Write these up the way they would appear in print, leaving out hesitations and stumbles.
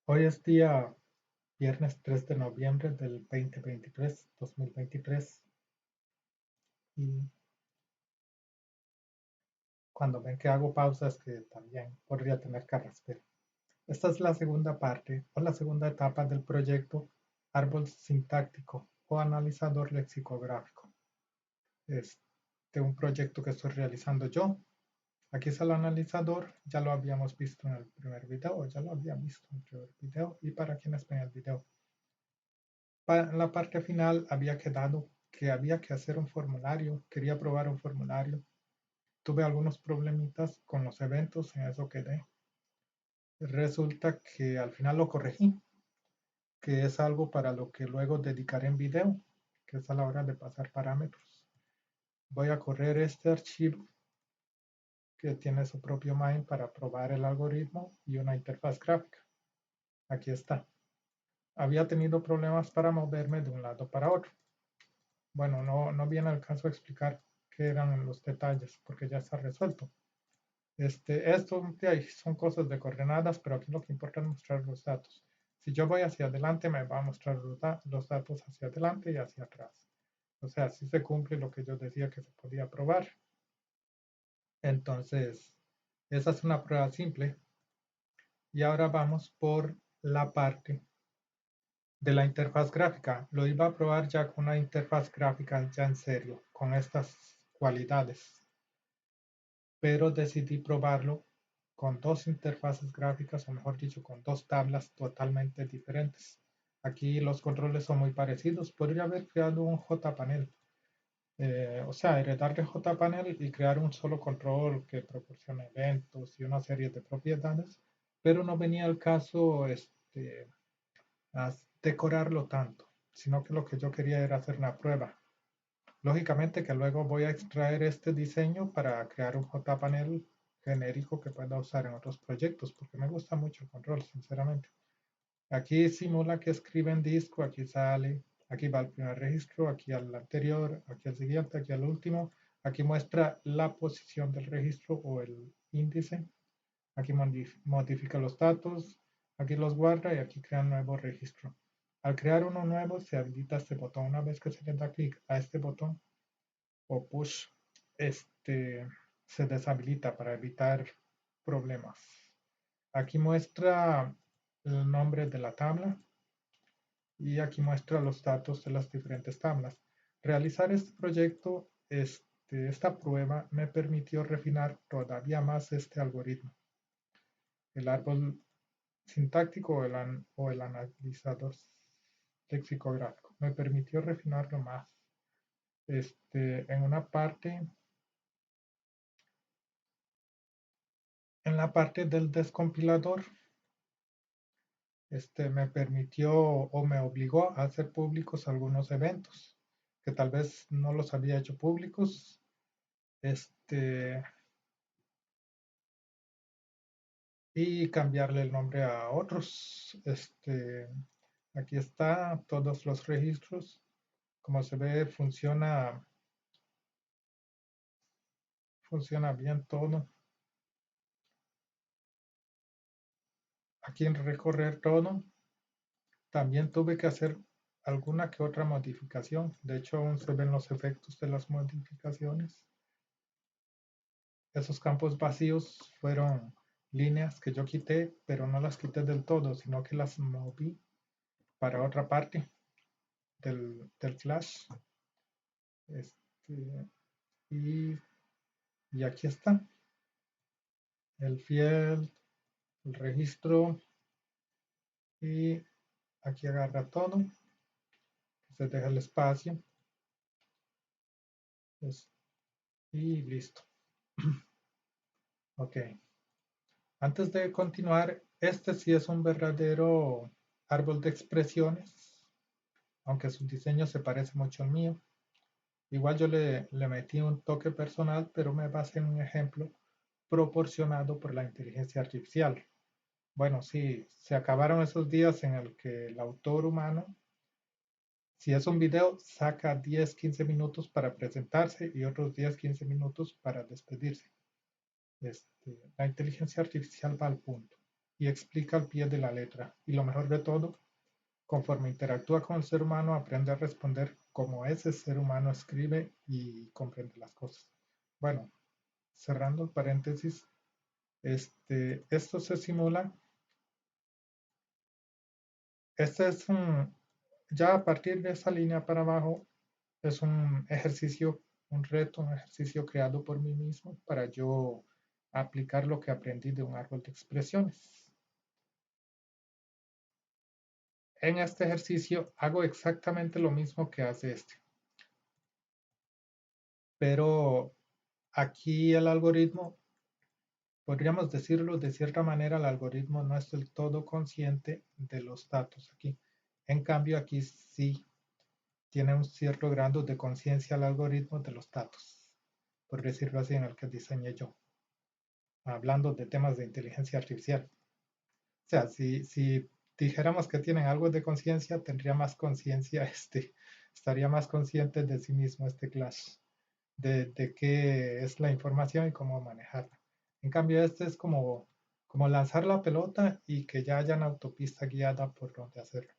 Hoy es día viernes 3 de noviembre del 2023, y cuando ven que hago pausas que también podría tener carraspera. Esta es la segunda parte o la segunda etapa del proyecto Árbol Sintáctico o Analizador Lexicográfico. Es de un proyecto que estoy realizando yo. Aquí es el analizador, ya lo habíamos visto en el primer video, o ya lo había visto en el primer video, y para quienes ven el video. Para la parte final había quedado que había que hacer un formulario, quería probar un formulario. Tuve algunos problemitas con los eventos, en eso quedé. Resulta que al final lo corregí, que es algo para lo que luego dedicaré en video, que es a la hora de pasar parámetros. Voy a correr este archivo que tiene su propio main para probar el algoritmo y una interfaz gráfica. Aquí está. Había tenido problemas para moverme de un lado para otro. Bueno, no viene al caso explicar qué eran los detalles, porque ya está resuelto. Esto son cosas de coordenadas, pero aquí lo que importa es mostrar los datos. Si yo voy hacia adelante, me va a mostrar los datos hacia adelante y hacia atrás. O sea, si se cumple lo que yo decía que se podía probar. Entonces, esa es una prueba simple. Y ahora vamos por la parte de la interfaz gráfica. Lo iba a probar ya con una interfaz gráfica ya en serio, con estas cualidades. Pero decidí probarlo con dos interfaces gráficas, o mejor dicho, con dos tablas totalmente diferentes. Aquí los controles son muy parecidos. Podría haber creado un JPanel, o sea, heredar de JPanel y crear un solo control que proporcione eventos y una serie de propiedades, pero no venía al caso decorarlo tanto, sino que lo que yo quería era hacer una prueba. Lógicamente que luego voy a extraer este diseño para crear un JPanel genérico que pueda usar en otros proyectos, porque me gusta mucho el control, sinceramente. Aquí simula que escribe en disco, aquí sale, aquí va el primer registro, aquí al anterior, aquí al siguiente, aquí al último. Aquí muestra la posición del registro o el índice. Aquí modifica los datos, aquí los guarda y aquí crea un nuevo registro. Al crear uno nuevo se habilita este botón. Una vez que se le da clic a este botón, o push, se deshabilita para evitar problemas. Aquí muestra el nombre de la tabla y aquí muestra los datos de las diferentes tablas. Realizar este proyecto, esta prueba me permitió refinar todavía más este algoritmo. El árbol sintáctico o el analizador lexicográfico. Me permitió refinarlo más. En una parte En la parte del descompilador, me permitió o me obligó a hacer públicos algunos eventos que tal vez no los había hecho públicos. Y cambiarle el nombre a otros. Aquí está todos los registros. Como se ve, funciona bien todo. Aquí en recorrer todo, también tuve que hacer alguna que otra modificación. De hecho, aún se ven los efectos de las modificaciones. Esos campos vacíos fueron líneas que yo quité, pero no las quité del todo, sino que las moví para otra parte del flash. Este, y, y aquí está el field, el registro, y aquí agarra todo, se deja el espacio, y listo. Ok. Antes de continuar, este sí es un verdadero árbol de expresiones, aunque su diseño se parece mucho al mío. Igual yo le metí un toque personal, pero me basé en un ejemplo proporcionado por la inteligencia artificial. Bueno, sí, se acabaron esos días en el que el autor humano, si es un video, saca 10, 15 minutos para presentarse y otros 10, 15 minutos para despedirse. La inteligencia artificial va al punto. y explica al pie de la letra. Y lo mejor de todo, conforme interactúa con el ser humano, aprende a responder como ese ser humano escribe y comprende las cosas. Bueno, cerrando el paréntesis, esto se simula. Este es ya a partir de esa línea para abajo, es un ejercicio, un reto, un ejercicio creado por mí mismo para yo aplicar lo que aprendí de un árbol de expresiones. En este ejercicio hago exactamente lo mismo que hace este. Pero aquí el algoritmo, podríamos decirlo de cierta manera, el algoritmo no es del todo consciente de los datos aquí. En cambio, aquí sí tiene un cierto grado de conciencia el algoritmo de los datos, por decirlo así, en el que diseñé yo, hablando de temas de inteligencia artificial. O sea, si dijéramos que tienen algo de conciencia, tendría más conciencia, estaría más consciente de sí mismo este Clash, de qué es la información y cómo manejarla. En cambio, este es como lanzar la pelota y que ya haya una autopista guiada por donde hacerlo.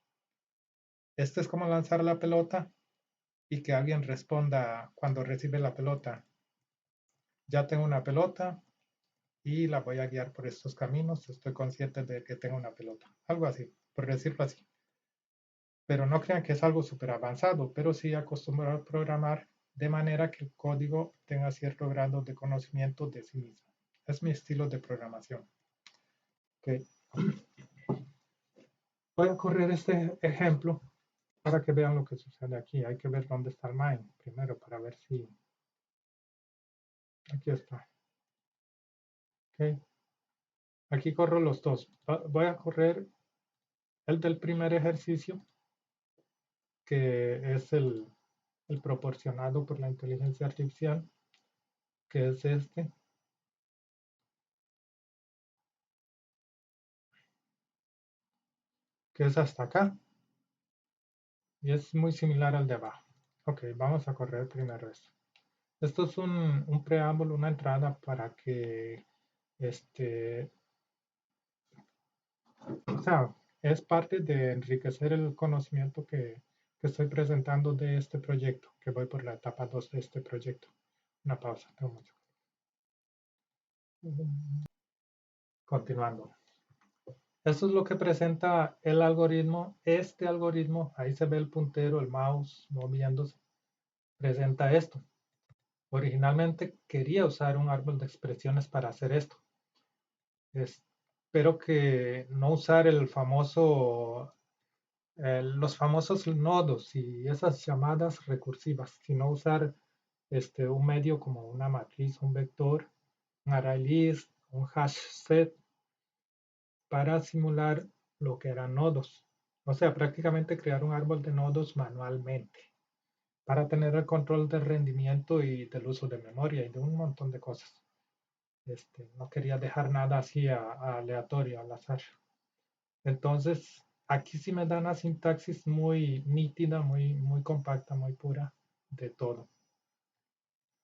Este es como lanzar la pelota y que alguien responda cuando recibe la pelota. Ya tengo una pelota y la voy a guiar por estos caminos. Estoy consciente de que tengo una pelota. Algo así, por decirlo así. Pero no crean que es algo súper avanzado, pero sí acostumbrar a programar de manera que el código tenga cierto grado de conocimiento de sí mismo. Es mi estilo de programación. Okay. Voy a correr este ejemplo para que vean lo que sucede aquí. Hay que ver dónde está el mine primero para ver si... Aquí está. Okay. Aquí corro los dos. Voy a correr el del primer ejercicio, que es el proporcionado por la inteligencia artificial, que es este. Que es hasta acá. Y es muy similar al de abajo. Ok, vamos a correr primero esto. Esto es un preámbulo, una entrada para que, o sea, es parte de enriquecer el conocimiento que estoy presentando de este proyecto, que voy por la etapa 2 de este proyecto. Una pausa, tengo mucho. Continuando. Esto es lo que presenta el algoritmo. Este algoritmo, ahí se ve el puntero, el mouse moviéndose, presenta esto. Originalmente quería usar un árbol de expresiones para hacer esto. Espero que no usar los famosos nodos y esas llamadas recursivas, sino usar un medio como una matriz, un vector, un ArrayList, un hash set para simular lo que eran nodos. O sea, prácticamente crear un árbol de nodos manualmente para tener el control del rendimiento y del uso de memoria y de un montón de cosas. No quería dejar nada así aleatorio, al azar. Entonces, aquí sí me da una sintaxis muy nítida, muy compacta, muy pura de todo.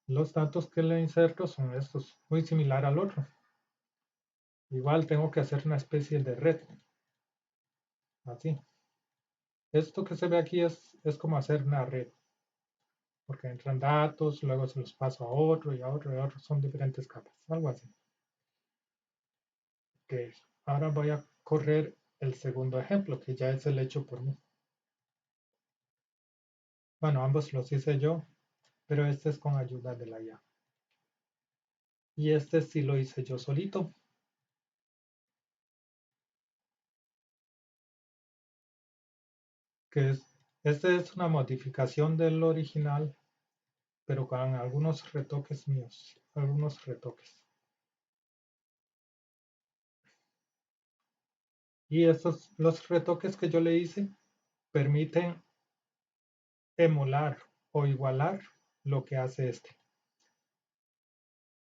Los datos que le inserto son estos, muy similar al otro. Igual tengo que hacer una especie de red. Así. Esto que se ve aquí es como hacer una red. Porque entran datos, luego se los paso a otro y a otro y a otro. Son diferentes capas. Algo así. Ok. Ahora voy a correr el segundo ejemplo, que ya es el hecho por mí. Bueno, ambos los hice yo, pero este es con ayuda de la IA. Y este sí lo hice yo solito. Este es una modificación del original, pero con algunos retoques míos, algunos retoques. Y los retoques que yo le hice permiten emular o igualar lo que hace este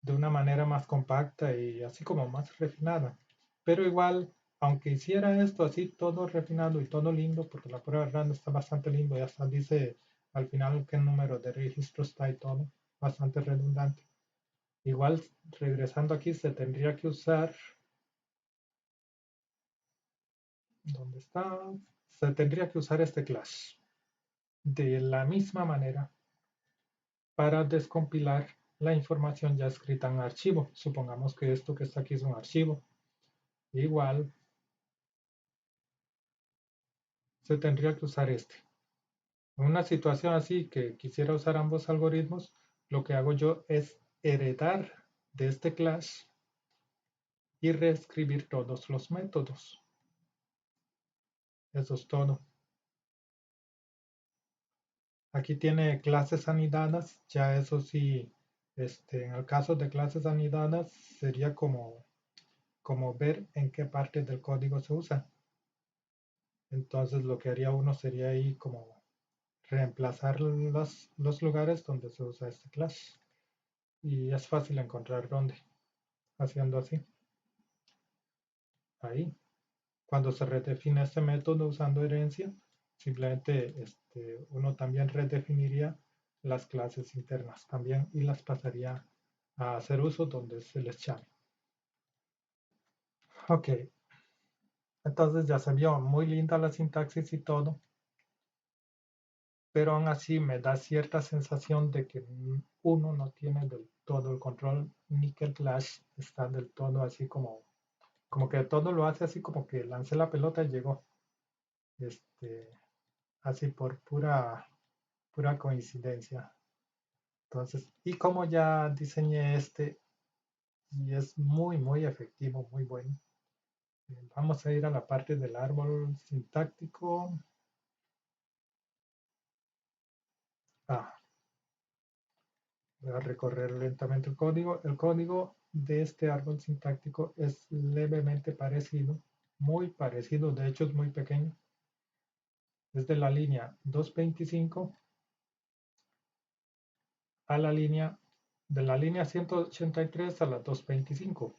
de una manera más compacta y así como más refinada. Pero igual, aunque hiciera esto así todo refinado y todo lindo, porque la prueba RAND está bastante lindo y hasta dice al final qué número de registro está y todo, bastante redundante. Igual, regresando aquí, se tendría que usar ¿Dónde está? Se tendría que usar este class. De la misma manera, para descompilar la información ya escrita en archivo. Supongamos que esto que está aquí es un archivo. Igual, se tendría que usar este. En una situación así que quisiera usar ambos algoritmos, lo que hago yo es heredar de este class y reescribir todos los métodos. Eso es todo. Aquí tiene clases anidadas, ya eso sí, en el caso de clases anidadas sería como ver en qué parte del código se usa. Entonces lo que haría uno sería ahí como reemplazar los lugares donde se usa este class. Y es fácil encontrar dónde, haciendo así. Ahí. Cuando se redefine este método usando herencia, simplemente uno también redefiniría las clases internas también y las pasaría a hacer uso donde se les llame. Ok, entonces ya se vio muy linda la sintaxis y todo, pero aún así me da cierta sensación de que uno no tiene del todo el control ni que el clash está del todo así como que todo lo hace así como que lancé la pelota y llegó. Este, así por pura coincidencia. Entonces, y como ya diseñé y es muy efectivo, muy bueno. Vamos a ir a la parte del árbol sintáctico. Ah, voy a recorrer lentamente el código. El código de este árbol sintáctico es levemente parecido, muy parecido, de hecho es muy pequeño. Es de la línea 225 a la línea, de la línea 183 a la 225.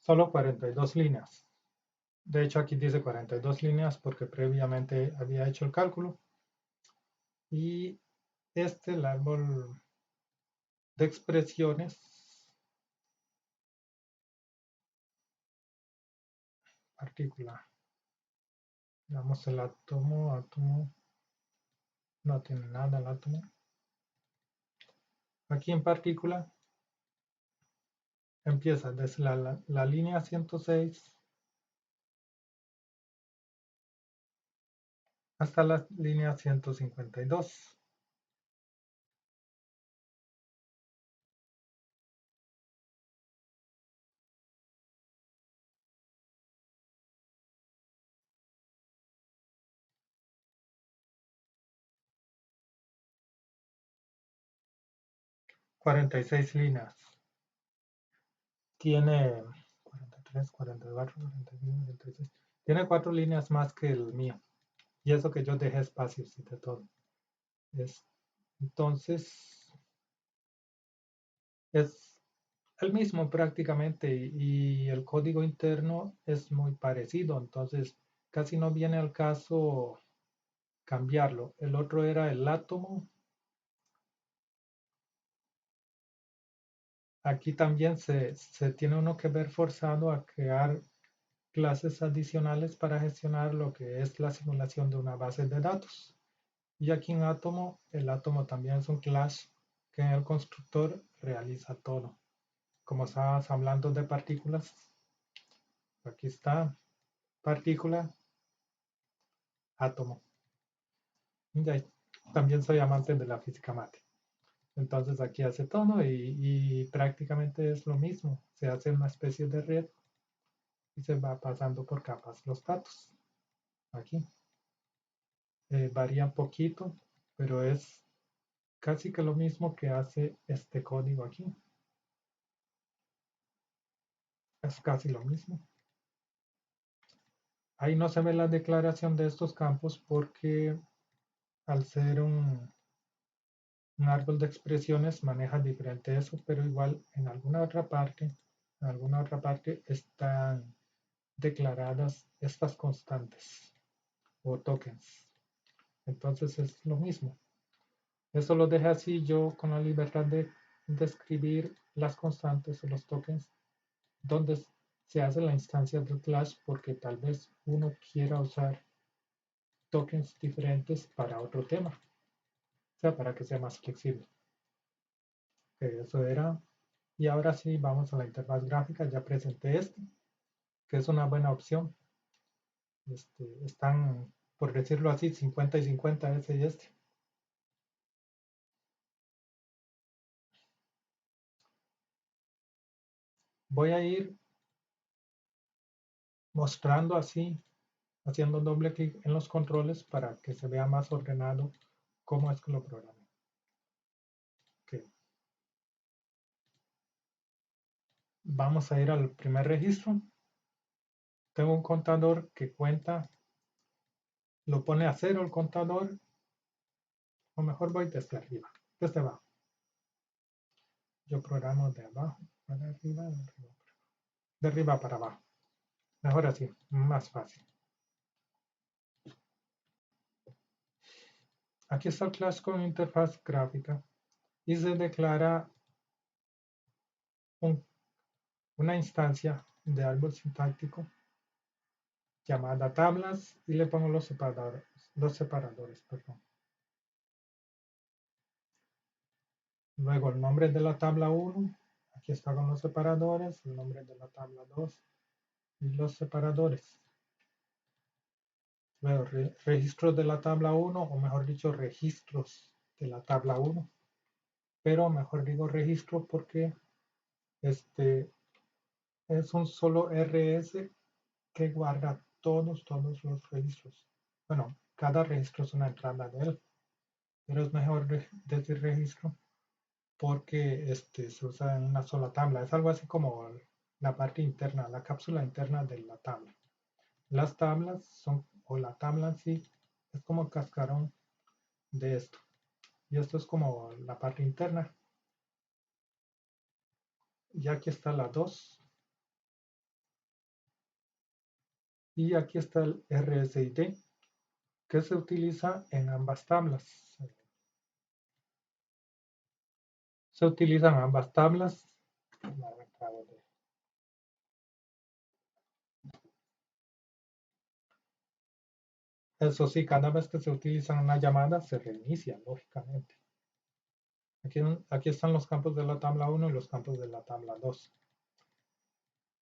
Solo 42 líneas. De hecho, aquí dice 42 líneas porque previamente había hecho el cálculo. Y el árbol de expresiones partícula. Veamos el átomo, no tiene nada el átomo. Aquí en partícula empieza desde la línea 106 hasta la línea 152. $46 líneas. Tiene 43, 44, 45, 46. Tiene 4 líneas más que el mío. Y eso que yo dejé espacios y de todo. Entonces, es el mismo prácticamente y el código interno es muy parecido. Entonces, casi no viene al caso cambiarlo. El otro era el átomo. Aquí también se tiene uno que ver forzado a crear clases adicionales para gestionar lo que es la simulación de una base de datos. Y aquí en átomo, el átomo también es un class que en el constructor realiza todo. Como estabas hablando de partículas, aquí está partícula, átomo. Ya, también soy amante de la física mate. Entonces aquí hace todo y prácticamente es lo mismo. Se hace una especie de red y se va pasando por capas los datos. Aquí varía un poquito, pero es casi que lo mismo que hace este código aquí. Es casi lo mismo. Ahí no se ve la declaración de estos campos porque al ser un árbol de expresiones maneja diferente eso, pero igual en alguna otra parte están declaradas estas constantes o tokens. Entonces es lo mismo. Eso lo deja así yo con la libertad de escribir las constantes o los tokens donde se hace la instancia del class porque tal vez uno quiera usar tokens diferentes para otro tema, o sea, para que sea más flexible. Eso era. Y ahora sí, vamos a la interfaz gráfica. Ya presenté este, que es una buena opción. Están, por decirlo así, 50 y 50 ese y este. Voy a ir mostrando así, haciendo doble clic en los controles para que se vea más ordenado cómo es que lo programé. Okay. Vamos a ir al primer registro. Tengo un contador que cuenta, lo pone a 0 el contador, o mejor voy desde arriba, desde abajo. Yo programo de abajo para arriba, de arriba para abajo. Mejor así, más fácil. Aquí está el class con interfaz gráfica y se declara una instancia de árbol sintáctico llamada tablas y le pongo los separadores, perdón. Luego el nombre de la tabla 1, aquí está con los separadores, el nombre de la tabla 2 y los separadores. Luego registros de la tabla 1, o mejor dicho, registros de la tabla 1. Pero mejor digo registro porque es un solo RS que guarda todos los registros. Bueno, cada registro es una entrada de él, pero es mejor decir registro porque se usa en una sola tabla. Es algo así como la parte interna, la cápsula interna de la tabla. Las tablas son, o la tabla en sí, es como el cascarón de esto. Y esto es como la parte interna. Y aquí está la 2. Y aquí está el RSID, que se utiliza en ambas tablas. Se utilizan ambas tablas. Eso sí, cada vez que se utiliza una llamada se reinicia, lógicamente. Aquí están los campos de la tabla 1 y los campos de la tabla 2.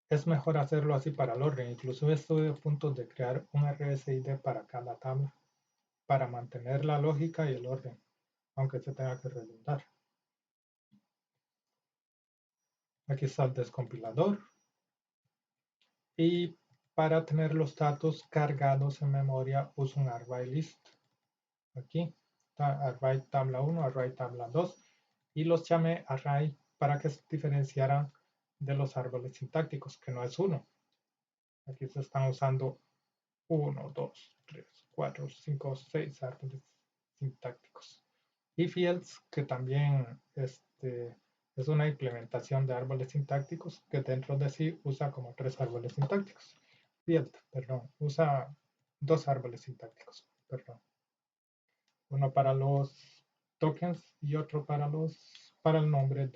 Es mejor hacerlo así para el orden. Incluso estoy a punto de crear un RSID para cada tabla, para mantener la lógica y el orden, aunque se tenga que redundar. Aquí está el descompilador. Y para tener los datos cargados en memoria uso un array list. Aquí está array tabla 1, array tabla 2 y los llamé array para que se diferenciaran de los árboles sintácticos, que no es uno. Aquí se están usando 1, 2, 3, 4, 5, 6 árboles sintácticos. Y fields, que también es una implementación de árboles sintácticos que dentro de sí usa como 3 árboles sintácticos. Field, perdón, usa 2 árboles sintácticos, perdón. Uno para los tokens y otro para el nombre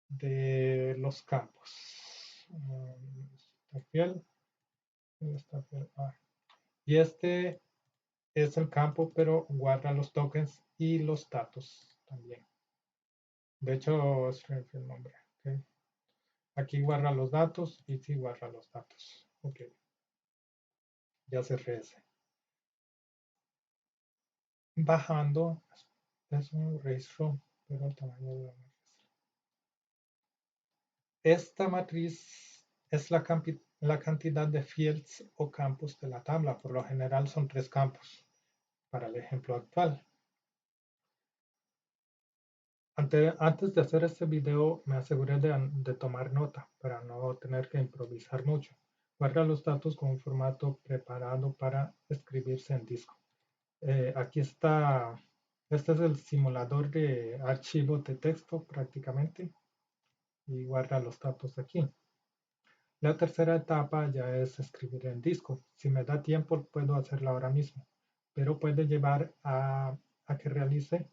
de los campos. Y este es el campo, pero guarda los tokens y los datos también. De hecho, es el nombre. ¿Okay? Aquí guarda los datos y sí guarda los datos. Ok. Ya cerré ese. Bajando, es un registro, pero el tamaño de la matriz. Esta matriz es la cantidad de fields o campos de la tabla. Por lo general son 3 campos para el ejemplo actual. Antes de hacer este video me aseguré de tomar nota para no tener que improvisar mucho. Guarda los datos con un formato preparado para escribirse en disco. Aquí está, este es el simulador de archivos de texto prácticamente y guarda los datos aquí. La tercera etapa ya es escribir en disco. Si me da tiempo, puedo hacerla ahora mismo, pero puede llevar a que realice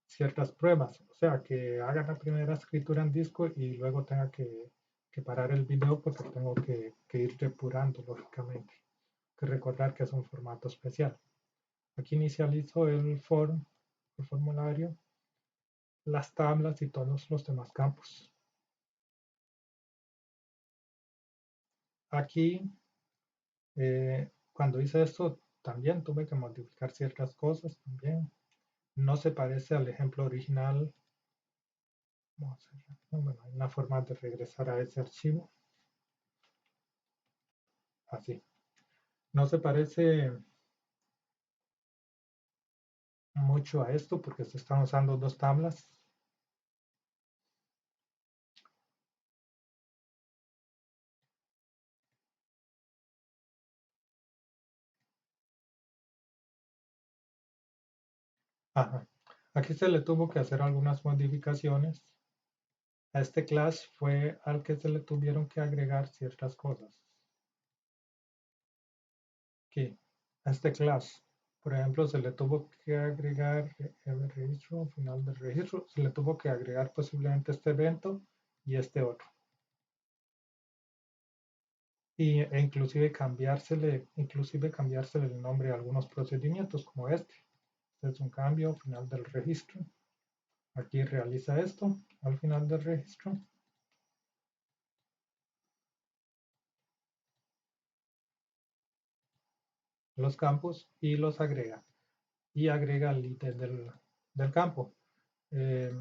ciertas pruebas, o sea, que haga la primera escritura en disco y luego tenga que parar el video porque tengo que ir depurando, lógicamente. Que recordar que es un formato especial. Aquí inicializo el formulario, las tablas y todos los demás campos. Aquí, cuando hice esto, también tuve que modificar ciertas cosas también. No se parece al ejemplo original. Vamos a ver, bueno, hay una forma de regresar a ese archivo. Así. No se parece mucho a esto porque se están usando dos tablas. Ajá. Aquí se le tuvo que hacer algunas modificaciones. A este class fue al que se le tuvieron que agregar ciertas cosas. Aquí, a este class, por ejemplo, se le tuvo que agregar el registro, final del registro, se le tuvo que agregar posiblemente este evento y este otro. Inclusive cambiársele el nombre a algunos procedimientos como este. Este es un cambio final del registro. Aquí realiza esto al final del registro. Los campos y los agrega. Y agrega el ítem del campo. Eh,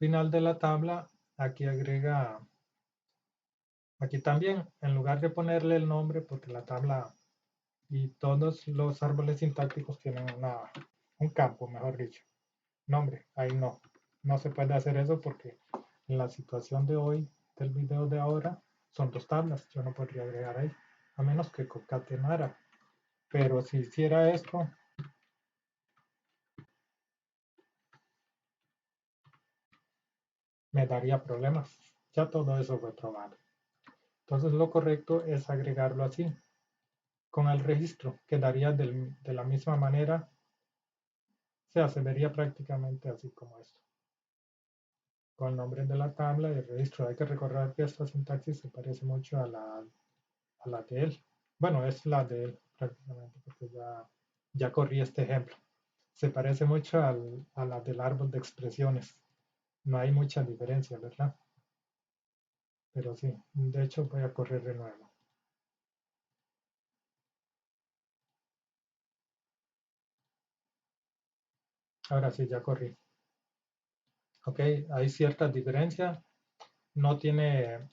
Final de la tabla, aquí agrega, aquí también, en lugar de ponerle el nombre, porque la tabla y todos los árboles sintácticos tienen un campo, mejor dicho, nombre, ahí no. No se puede hacer eso porque en la situación de hoy, del video de ahora, son dos tablas. Yo no podría agregar ahí, a menos que concatenara. Pero si hiciera esto, me daría problemas. Ya todo eso fue probado. Entonces lo correcto es agregarlo así. Con el registro quedaría de la misma manera. O sea, se vería prácticamente así como esto. Con el nombre de la tabla y el registro. Hay que recordar que esta sintaxis se parece mucho a la de él. Bueno, es la de él prácticamente, porque ya corrí este ejemplo. Se parece mucho a la del árbol de expresiones. No hay mucha diferencia, ¿verdad? Pero sí, de hecho voy a correr de nuevo. Ahora sí, ya corrí. Ok, hay cierta diferencia. No tiene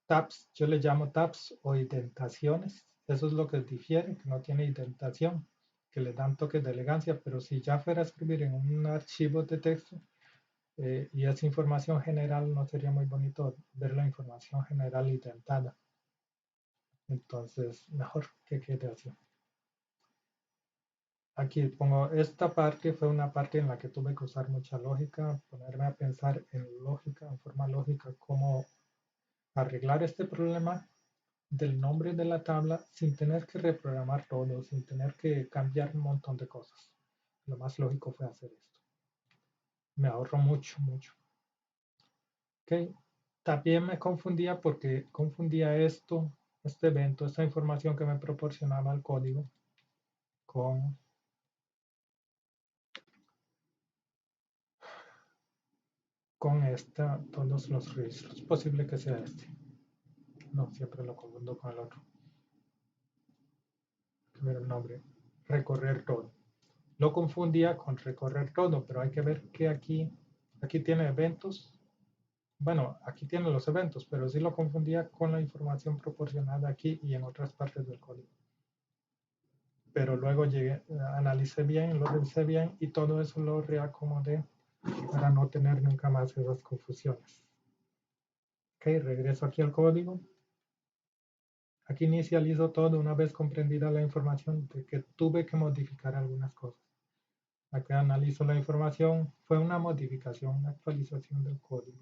tabs, yo le llamo tabs o indentaciones. Eso es lo que difiere, que no tiene indentación, que le dan toques de elegancia, pero si ya fuera a escribir en un archivo de texto y es información general, no sería muy bonito ver la información general indentada. Entonces, mejor que quede así. Aquí pongo, esta parte fue una parte en la que tuve que usar mucha lógica, ponerme a pensar en lógica, en forma lógica, cómo arreglar este problema del nombre de la tabla sin tener que reprogramar todo, sin tener que cambiar un montón de cosas. Lo más lógico fue hacer esto. Me ahorro mucho, mucho. Okay. También me confundía porque confundía esto, este evento, esta información que me proporcionaba el código con, con esta, todos los registros. Es posible que sea este. No, siempre lo confundo con el otro. Primero el nombre. Recorrer todo. Lo confundía con recorrer todo, pero hay que ver que aquí tiene eventos. Bueno, aquí tiene los eventos, pero sí lo confundía con la información proporcionada aquí y en otras partes del código. Pero luego llegué, analicé bien, lo revisé bien y todo eso lo reacomodé para no tener nunca más esas confusiones. Ok, regreso aquí al código. Aquí inicializo todo una vez comprendida la información de que tuve que modificar algunas cosas. Acá analizo la información. Fue una modificación, una actualización del código.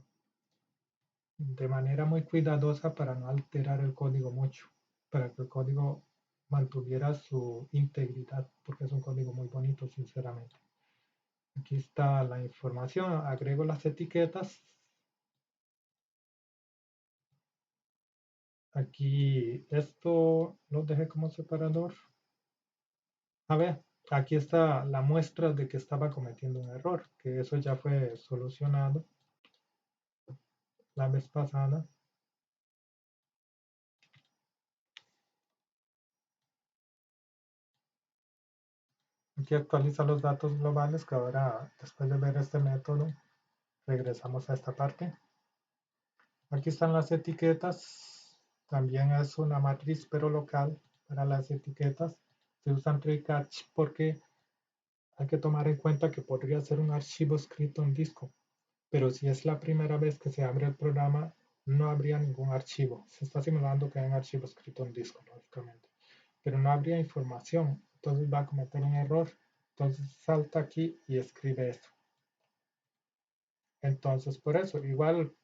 De manera muy cuidadosa para no alterar el código mucho, para que el código mantuviera su integridad, porque es un código muy bonito, sinceramente. Aquí está la información, agrego las etiquetas. Aquí esto lo dejé como separador. A ver, aquí está la muestra de que estaba cometiendo un error, que eso ya fue solucionado la vez pasada. Aquí actualiza los datos globales que ahora, después de ver este método, regresamos a esta parte. Aquí están las etiquetas. También es una matriz, pero local para las etiquetas. Se usan recache porque hay que tomar en cuenta que podría ser un archivo escrito en disco. Pero si es la primera vez que se abre el programa, no habría ningún archivo. Se está simulando que hay un archivo escrito en disco, lógicamente. Pero no habría información. Entonces va a cometer un error. Entonces salta aquí y escribe esto. Entonces por eso, igual,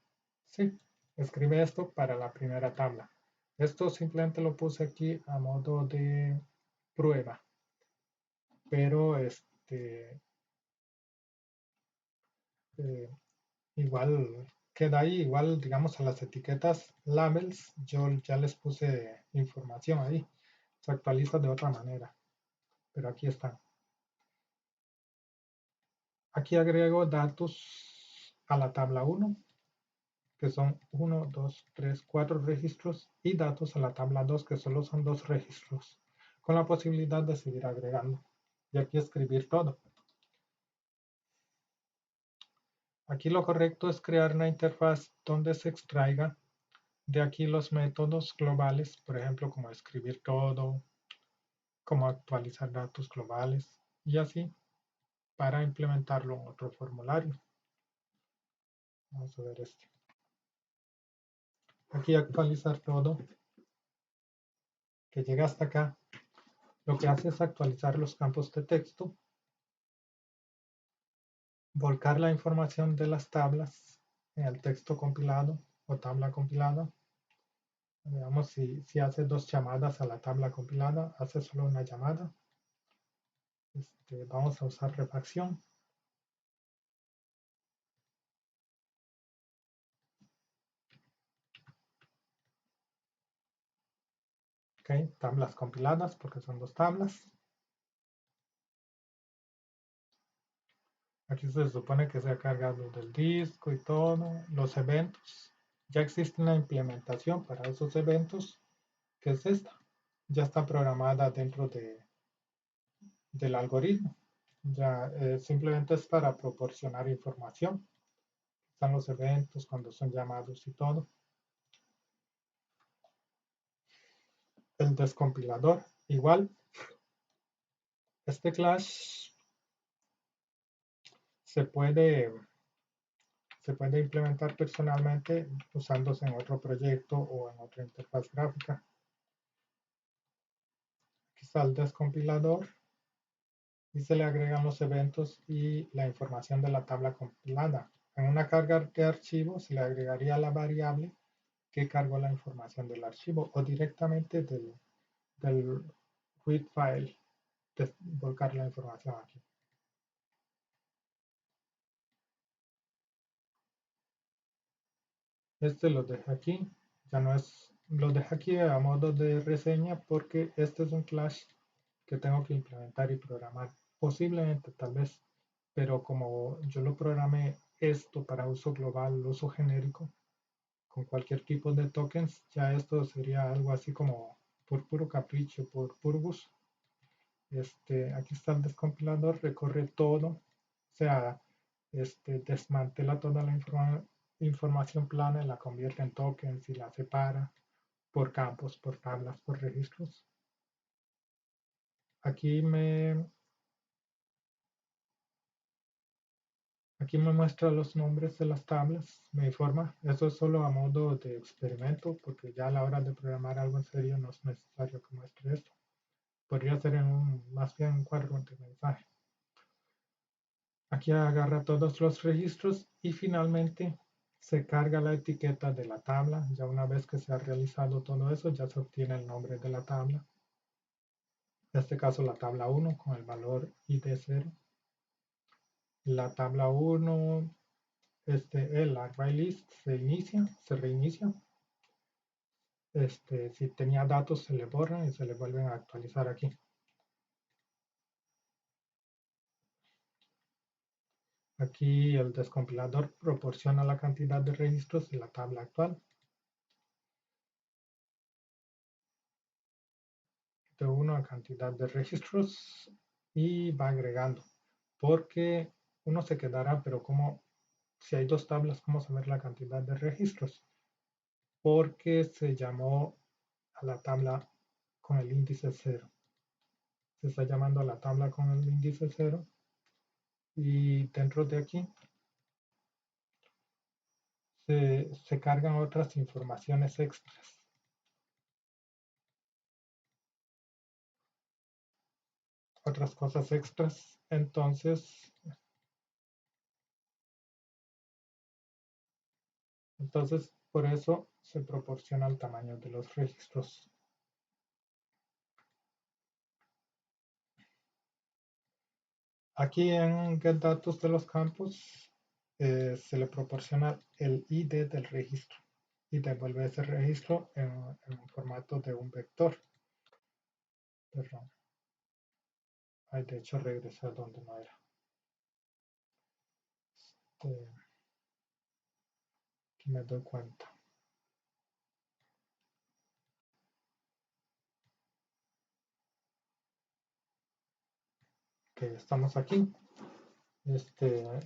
sí, escribe esto para la primera tabla. Esto simplemente lo puse aquí a modo de prueba. Pero eh, igual queda ahí, igual digamos a las etiquetas labels, yo ya les puse información ahí. Se actualiza de otra manera, pero aquí están. Aquí agrego datos a la tabla 1, que son 1, 2, 3, 4 registros, y datos a la tabla 2, que solo son 2 registros, con la posibilidad de seguir agregando. Y aquí escribir todo. Aquí lo correcto es crear una interfaz donde se extraiga de aquí los métodos globales, por ejemplo, como escribir todo, como actualizar datos globales y así para implementarlo en otro formulario. Vamos a ver este. Aquí actualizar todo, que llega hasta acá. Lo que hace es actualizar los campos de texto, volcar la información de las tablas en el texto compilado o tabla compilada. Veamos si hace dos llamadas a la tabla compilada, hace solo una llamada. Vamos a usar refacción. Okay, tablas compiladas porque son dos tablas. Aquí se supone que se ha cargado del disco y todo, los eventos. Ya existe una implementación para esos eventos, que es esta. Ya está programada dentro del algoritmo. Ya simplemente es para proporcionar información. Están los eventos cuando son llamados y todo. El descompilador, igual. Este Clash se puede implementar personalmente usándose en otro proyecto o en otra interfaz gráfica. Aquí está el descompilador y se le agregan los eventos y la información de la tabla compilada. En una carga de archivo se le agregaría la variable que cargó la información del archivo o directamente del read file, de volcar la información aquí. Este lo dejo aquí, ya no es, lo dejo aquí a modo de reseña porque este es un Clash que tengo que implementar y programar. Posiblemente, tal vez, pero como yo lo programé esto para uso global, uso genérico, con cualquier tipo de tokens, ya esto sería algo así como por puro capricho, por puro gusto. Aquí está el descompilador, recorre todo, o sea, desmantela toda la información plana y la convierte en tokens y la separa por campos, por tablas, por registros. Aquí me muestra los nombres de las tablas, me informa. Eso es solo a modo de experimento, porque ya a la hora de programar algo en serio no es necesario que muestre esto. Podría ser más bien un cuadro de mensaje. Aquí agarra todos los registros y finalmente se carga la etiqueta de la tabla. Ya una vez que se ha realizado todo eso, ya se obtiene el nombre de la tabla. En este caso la tabla 1 con el valor ID0. La tabla 1, el array list se reinicia. Si tenía datos se le borran y se le vuelven a actualizar aquí. Aquí el descompilador proporciona la cantidad de registros de la tabla actual. De 1 a cantidad de registros y va agregando. Porque uno se quedará, pero como si hay dos tablas, ¿cómo saber la cantidad de registros? Porque se llamó a la tabla con el índice 0. Se está llamando a la tabla con el índice 0 y dentro de aquí se cargan otras informaciones extras. Otras cosas extras. Entonces por eso se proporciona el tamaño de los registros. Aquí en getDatos de los campos se le proporciona el ID del registro y devuelve ese registro en formato de un vector. Perdón. Ay, de hecho regresé a donde no era. Aquí me doy cuenta. Ok, estamos aquí.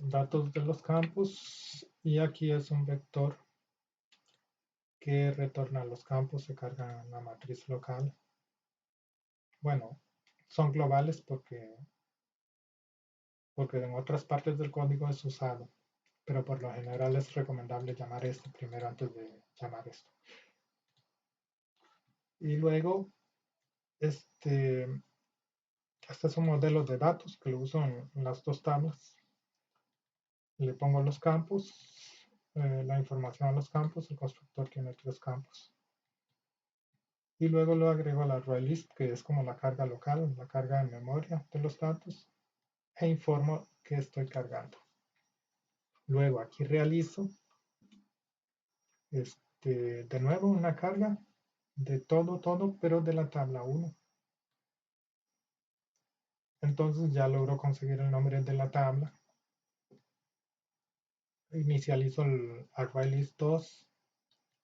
Datos de los campos y aquí es un vector que retorna a los campos, se carga en la matriz local. Bueno, son globales porque en otras partes del código es usado, pero por lo general es recomendable llamar esto primero antes de llamar esto. Y luego, este es un modelo de datos que lo uso en las dos tablas. Le pongo los campos, la información a los campos, el constructor tiene 3 campos. Y luego lo agrego a la array list, que es como la carga local, la carga en memoria de los datos, e informo que estoy cargando. Luego aquí realizo de nuevo una carga de todo, pero de la tabla 1. Entonces ya logro conseguir el nombre de la tabla. Inicializo el ArrayList 2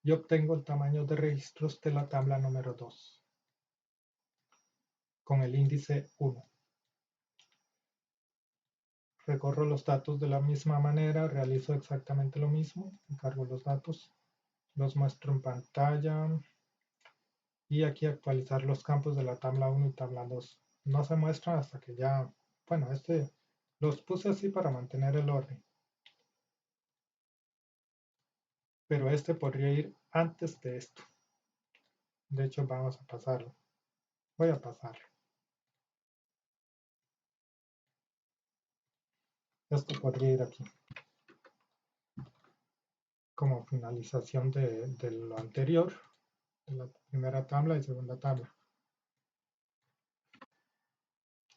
y obtengo el tamaño de registros de la tabla número 2 con el índice 1. Recorro los datos de la misma manera, realizo exactamente lo mismo, cargo los datos, los muestro en pantalla y aquí actualizar los campos de la tabla 1 y tabla 2. No se muestran hasta que ya, bueno, los puse así para mantener el orden. Pero podría ir antes de esto. De hecho, vamos a pasarlo. Voy a pasarlo. Esto podría ir aquí. Como finalización de lo anterior, de la primera tabla y segunda tabla.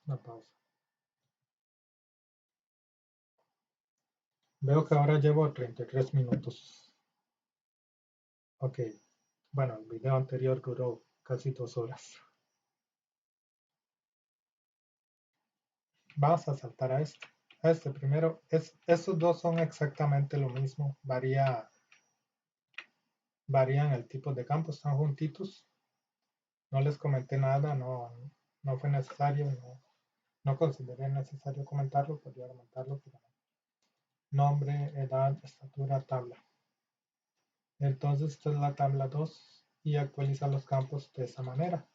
Una pausa. Veo que ahora llevo 33 minutos. Ok. Bueno, el video anterior duró casi 2 horas. Vamos a saltar a este. Primero. Estos dos son exactamente lo mismo. Varían el tipo de campo. Están juntitos. No les comenté nada. No fue necesario. No consideré necesario comentarlo. Podría comentarlo, pero no. Nombre, edad, estatura, tabla. Entonces esta es la tabla 2 y actualiza los campos de esa manera.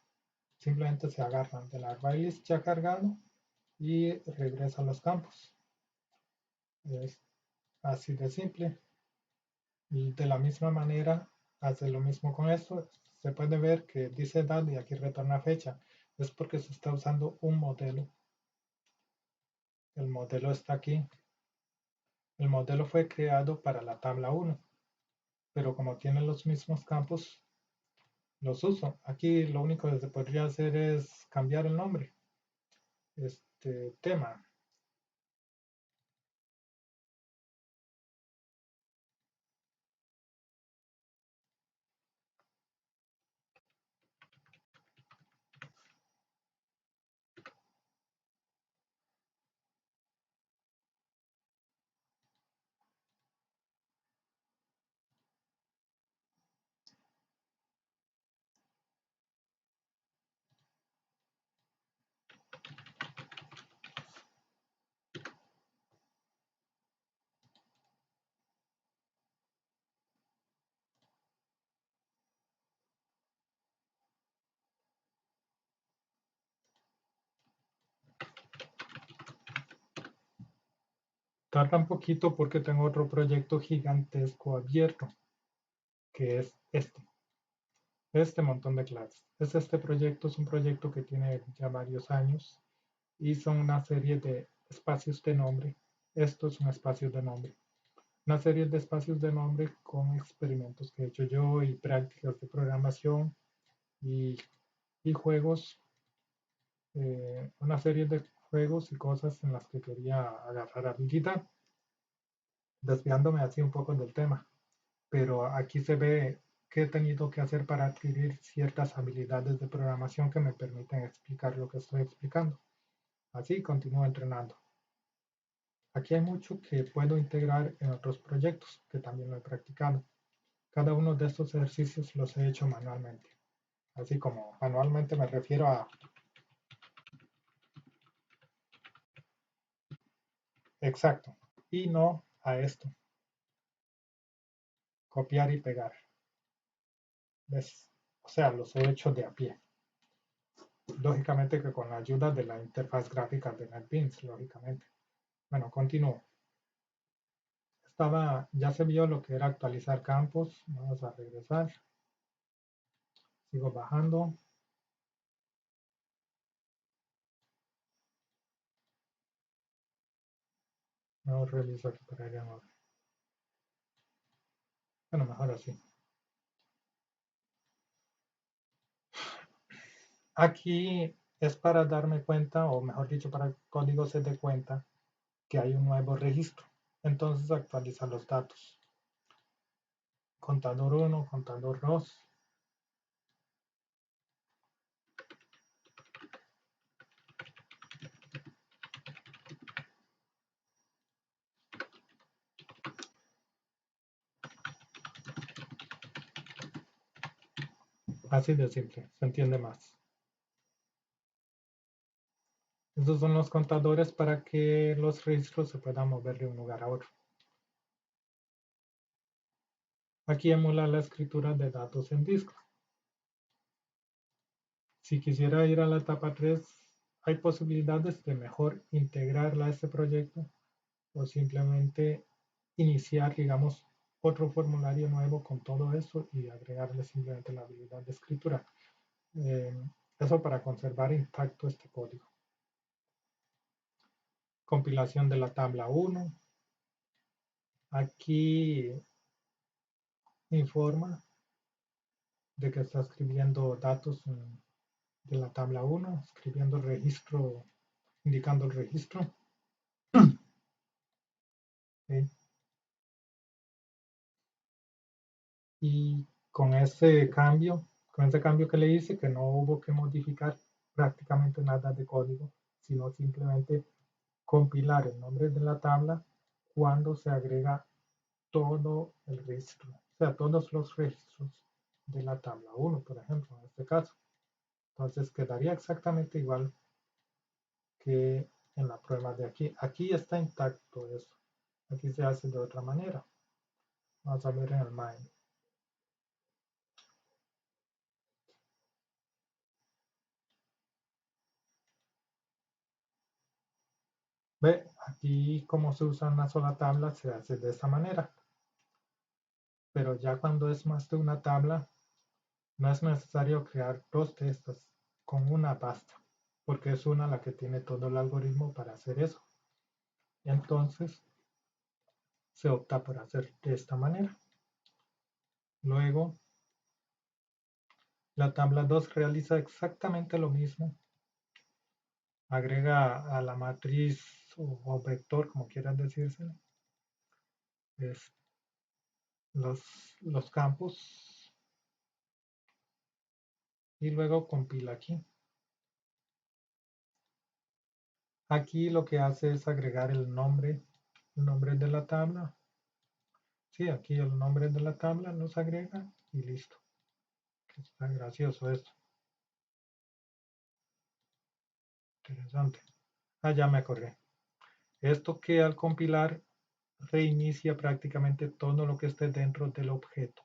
Simplemente se agarran del ArrayList ya cargado y regresa a los campos. Es así de simple. Y de la misma manera hace lo mismo con esto. Se puede ver que dice edad y aquí retorna fecha. Es porque se está usando un modelo. El modelo está aquí El modelo fue creado para la tabla 1, pero como tiene los mismos campos, los uso. Aquí lo único que se podría hacer es cambiar el nombre. Tema. Tarda un poquito porque tengo otro proyecto gigantesco abierto, que es este montón de clases. Este proyecto es un proyecto que tiene ya varios años y son una serie de espacios de nombre. Esto es un espacio de nombre. Una serie de espacios de nombre con experimentos que he hecho yo y prácticas de programación y, y juegos, una serie de juegos y cosas en las que quería agarrar habilidad, desviándome así un poco del tema. Pero aquí se ve que he tenido que hacer para adquirir ciertas habilidades de programación que me permiten explicar lo que estoy explicando. Así continúo entrenando. Aquí hay mucho que puedo integrar en otros proyectos que también lo he practicado. Cada uno de estos ejercicios los he hecho manualmente. Así como manualmente me refiero a... Exacto. Y no a esto. Copiar y pegar. ¿Ves? O sea, los he hecho de a pie. Lógicamente que con la ayuda de la interfaz gráfica de NetBeans, lógicamente. Bueno, continúo. Ya se vio lo que era actualizar campos. Vamos a regresar. Sigo bajando. No reviso aquí para ir en orden. Bueno, mejor así. Aquí es para darme cuenta, o mejor dicho, para que el código se dé cuenta que hay un nuevo registro. Entonces actualiza los datos. Contador 1, contador 2. Así de simple, se entiende más. Estos son los contadores para que los registros se puedan mover de un lugar a otro. Aquí emula la escritura de datos en disco. Si quisiera ir a la etapa 3, hay posibilidades de mejor integrarla a este proyecto o simplemente iniciar, digamos, otro formulario nuevo con todo eso y agregarle simplemente la habilidad de escritura. Eh, Eso para conservar intacto este código. Compilación de la tabla 1. Aquí informa de que está escribiendo datos de la tabla 1, escribiendo el registro, indicando el registro. ¿Sí? Y con ese cambio que le hice, que no hubo que modificar prácticamente nada de código, sino simplemente compilar el nombre de la tabla cuando se agrega todo el registro, o sea, todos los registros de la tabla 1, por ejemplo, en este caso. Entonces quedaría exactamente igual que en la prueba de aquí. Aquí está intacto eso. Aquí se hace de otra manera. Vamos a ver en el main. Ve, aquí como se usa una sola tabla se hace de esta manera. Pero ya cuando es más de una tabla, no es necesario crear dos de estas. Con una basta, porque es una la que tiene todo el algoritmo para hacer eso. Entonces, se opta por hacer de esta manera. Luego, la tabla 2 realiza exactamente lo mismo. Agrega a la matriz o vector, como quieras decirse, es los campos y luego compila aquí. Aquí lo que hace es agregar el nombre de la tabla. Sí, aquí el nombre de la tabla los agrega y listo. Está gracioso esto. Interesante. Ah, ya me acordé. Esto que al compilar reinicia prácticamente todo lo que esté dentro del objeto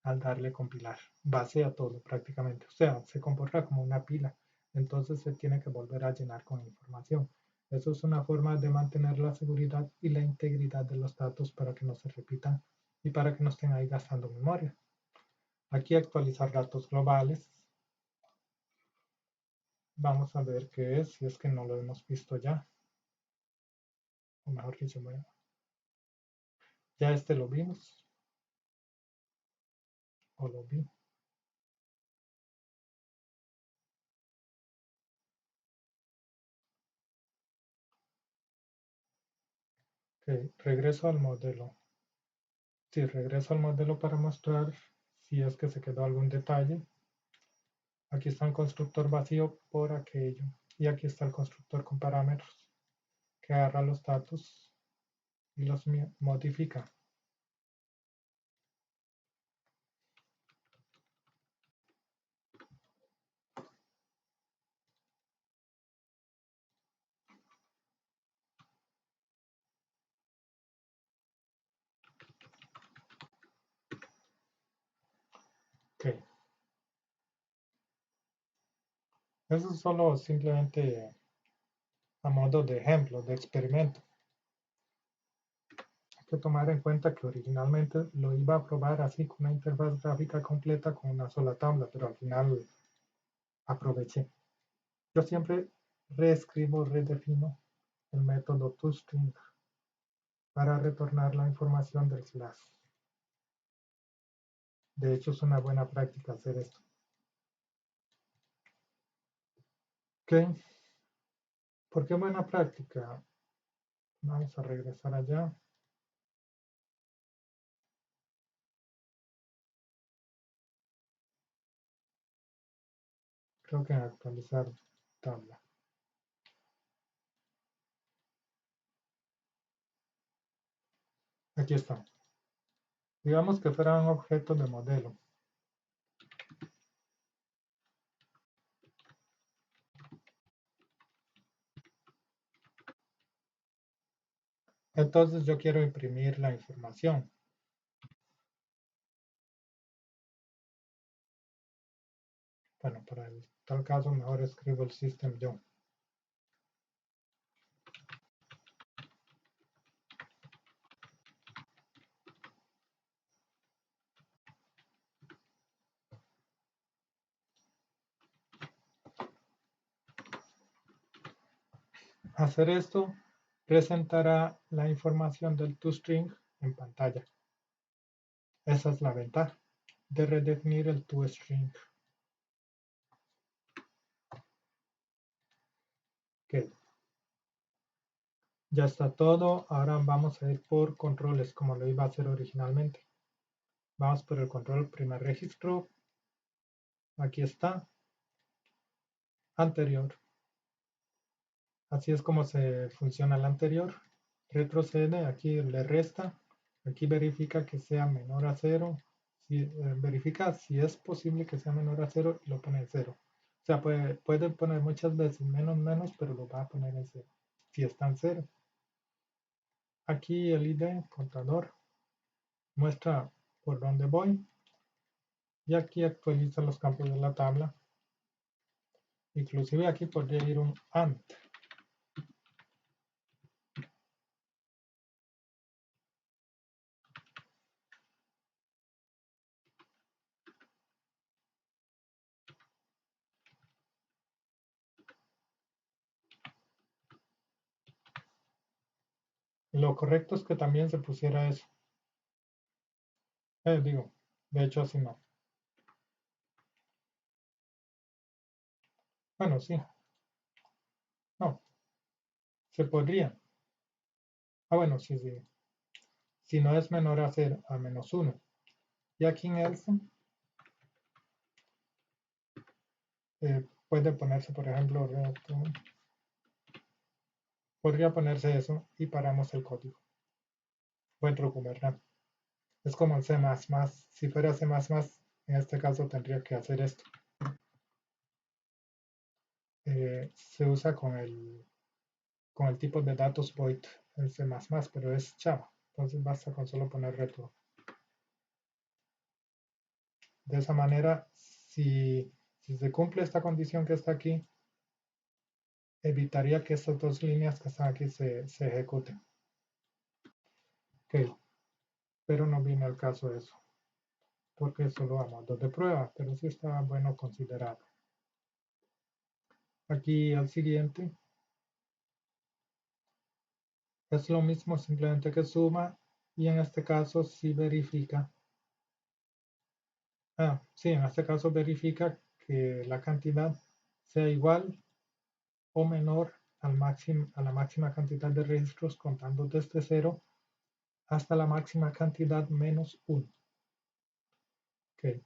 al darle compilar. Vacía todo prácticamente. O sea, se comporta como una pila. Entonces se tiene que volver a llenar con información. Eso es una forma de mantener la seguridad y la integridad de los datos para que no se repitan y para que no estén ahí gastando memoria. Aquí actualizar datos globales. Vamos a ver qué es, si es que no lo hemos visto ya. O mejor dicho, ya este lo vimos. O lo vi. Ok, regreso al modelo. Sí, regreso al modelo para mostrar si es que se quedó algún detalle. Aquí está un constructor vacío por aquello. Y aquí está el constructor con parámetros que agarra los datos y los modifica. Ok. Eso es solo simplemente a modo de ejemplo, de experimento. Hay que tomar en cuenta que originalmente lo iba a probar así con una interfaz gráfica completa con una sola tabla, pero al final aproveché. Yo siempre reescribo, redefino el método toString para retornar la información del class. De hecho, es una buena práctica hacer esto. Ok. ¿Por qué buena práctica? Vamos a regresar allá. Creo que actualizar tabla. Aquí está. Digamos que fuera un objeto de modelo. Entonces yo quiero imprimir la información. Bueno, para el tal caso mejor escribo el system yo. Hacer esto presentará la información del toString en pantalla. Esa es la ventaja de redefinir el toString. Ok. Ya está todo. Ahora vamos a ir por controles como lo iba a hacer originalmente. Vamos por el control primer registro. Aquí está. Anterior. Así es como se funciona el anterior. Retrocede, aquí le resta. Aquí verifica que sea menor a 0. Verifica si es posible que sea menor a 0 y lo pone en 0. O sea, puede poner muchas veces menos, pero lo va a poner en 0. Si está en 0. Aquí el ID, contador, muestra por dónde voy. Y aquí actualiza los campos de la tabla. Inclusive aquí podría ir un AND. Lo correcto es que también se pusiera eso. Digo, de hecho así no. Bueno, sí. No, se podría. Bueno, sí, sí. Si no es menor a 0, a -1. Y aquí en else puede ponerse, por ejemplo, podría ponerse eso y paramos el código. Buen truco, ¿verdad? Es como el C++. Si fuera C++, en este caso tendría que hacer esto. Se usa con el tipo de datos void en C++, pero es Java. Entonces basta con solo poner return. De esa manera, si se cumple esta condición que está aquí, evitaría que estas dos líneas que están aquí se ejecuten. Ok, pero no viene al caso eso, porque solo a modo de prueba, pero sí está bueno considerarlo. Aquí al siguiente es lo mismo, simplemente que suma, y en este caso sí verifica. Sí, en este caso verifica que la cantidad sea igual o menor a la máxima cantidad de registros contando desde 0 hasta la máxima cantidad menos 1. Ok.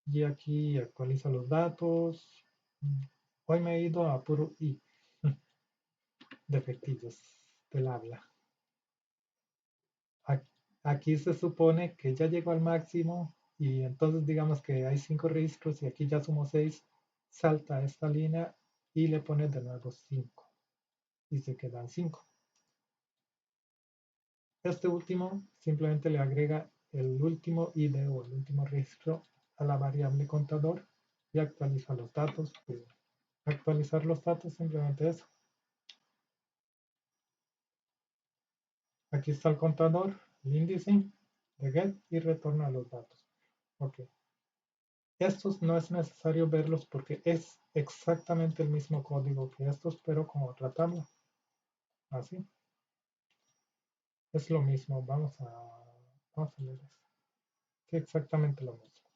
Y aquí actualiza los datos. Hoy me he ido a puro i. Defectillos del habla. Aquí se supone que ya llegó al máximo y entonces digamos que hay 5 registros y aquí ya sumo 6, salta esta línea y le pone de nuevo 5 y se quedan 5. Este último simplemente le agrega el último ID o el último registro a la variable contador y actualiza los datos. Actualizar los datos simplemente eso. Aquí está el contador, el índice de get y retorna los datos. Ok. Estos no es necesario verlos porque es exactamente el mismo código que estos, pero con otra tabla. Así. Es lo mismo. Vamos a leer esto. Sí, exactamente lo mismo.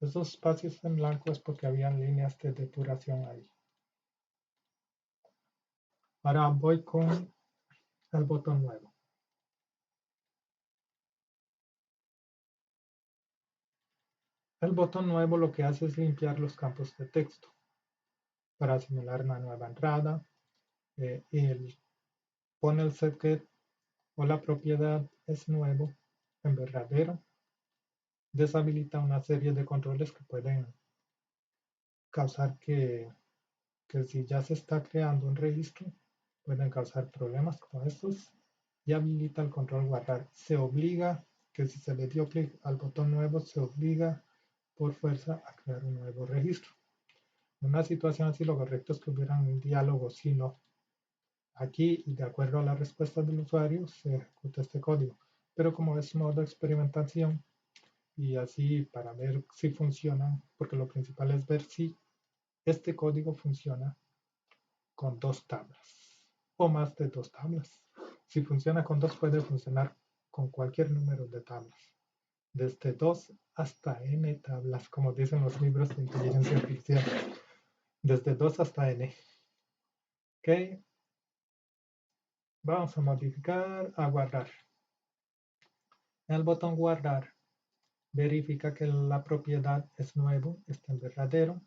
Esos espacios en blanco es porque habían líneas de depuración ahí. Ahora voy con el botón nuevo. El botón nuevo lo que hace es limpiar los campos de texto para simular una nueva entrada. Pone el setGet o la propiedad es nuevo en verdadero. Deshabilita una serie de controles que pueden causar que si ya se está creando un registro, pueden causar problemas como estos. Y habilita el control guardar. Se obliga que si se le dio clic al botón nuevo, se obliga por fuerza a crear un nuevo registro. En una situación así, lo correcto es que hubiera un diálogo, si no. Aquí, y de acuerdo a la respuesta del usuario, se ejecuta este código. Pero como es modo experimentación, y así para ver si funciona, porque lo principal es ver si este código funciona con 2 tablas o más de 2 tablas. Si funciona con 2, puede funcionar con cualquier número de tablas, desde 2 hasta n tablas, como dicen los libros de inteligencia artificial, desde 2 hasta n. Ok, vamos a modificar, a guardar. En el botón guardar, verifica que la propiedad es nuevo, está en verdadero,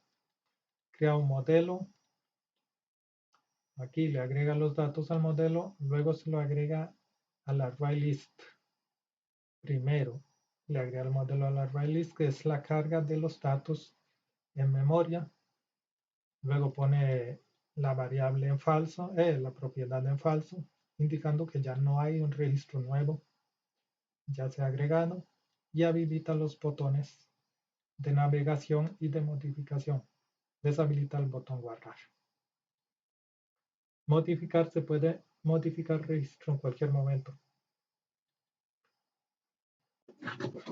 crea un modelo. Aquí le agrega los datos al modelo, luego se lo agrega al array list. Primero le agrega el modelo al array list, que es la carga de los datos en memoria. Luego pone la variable en falso, la propiedad en falso, indicando que ya no hay un registro nuevo, ya se ha agregado, y habilita los botones de navegación y de modificación. Deshabilita el botón guardar. Modificar, se puede modificar registro en cualquier momento,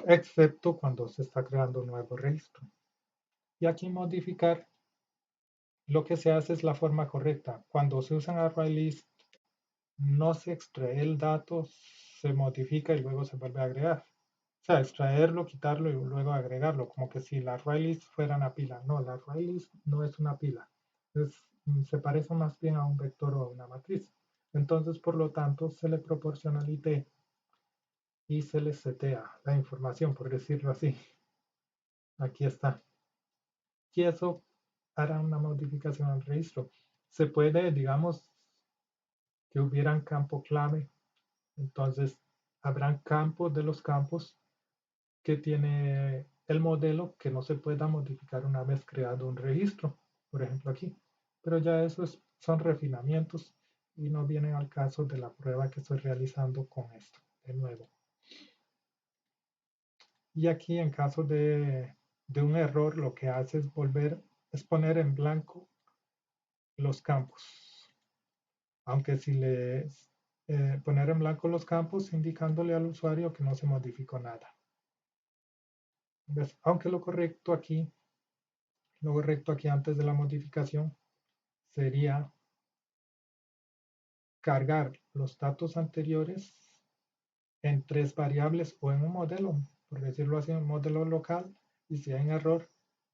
excepto cuando se está creando un nuevo registro. Y aquí modificar, lo que se hace es la forma correcta. Cuando se usan array list no se extrae el dato, se modifica y luego se vuelve a agregar. O sea, extraerlo, quitarlo y luego agregarlo, como que si la array list fuera una pila. No, la array list no es una pila. Se parece más bien a un vector o a una matriz. Entonces, por lo tanto, se le proporciona el ID y se le setea la información, por decirlo así. Aquí está. Y eso hará una modificación al registro. Se puede, digamos, que hubieran campo clave. Entonces, habrán campos de los campos que tiene el modelo que no se pueda modificar una vez creado un registro, por ejemplo aquí. Pero ya eso son refinamientos y no vienen al caso de la prueba que estoy realizando con esto, de nuevo. Y aquí en caso de un error, lo que hace es poner en blanco los campos. Aunque si le poner en blanco los campos indicándole al usuario que no se modificó nada. ¿Ves? Aunque lo correcto aquí antes de la modificación sería cargar los datos anteriores en 3 variables o en un modelo, por decirlo así, un modelo local, y si hay un error,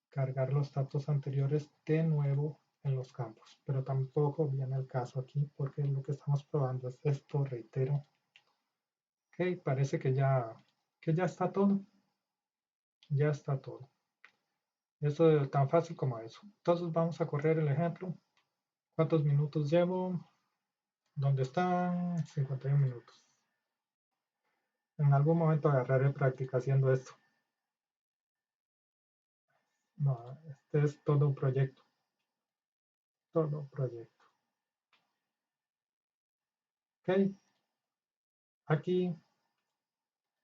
cargar los datos anteriores de nuevo en los campos. Pero tampoco viene el caso aquí porque lo que estamos probando es esto, reitero. Ok, parece que ya está todo. Ya está todo. Eso es tan fácil como eso. Entonces vamos a correr el ejemplo. ¿Cuántos minutos llevo? ¿Dónde están? 51 minutos. En algún momento agarraré práctica haciendo esto. No, este es todo un proyecto. Todo un proyecto. Ok. Aquí,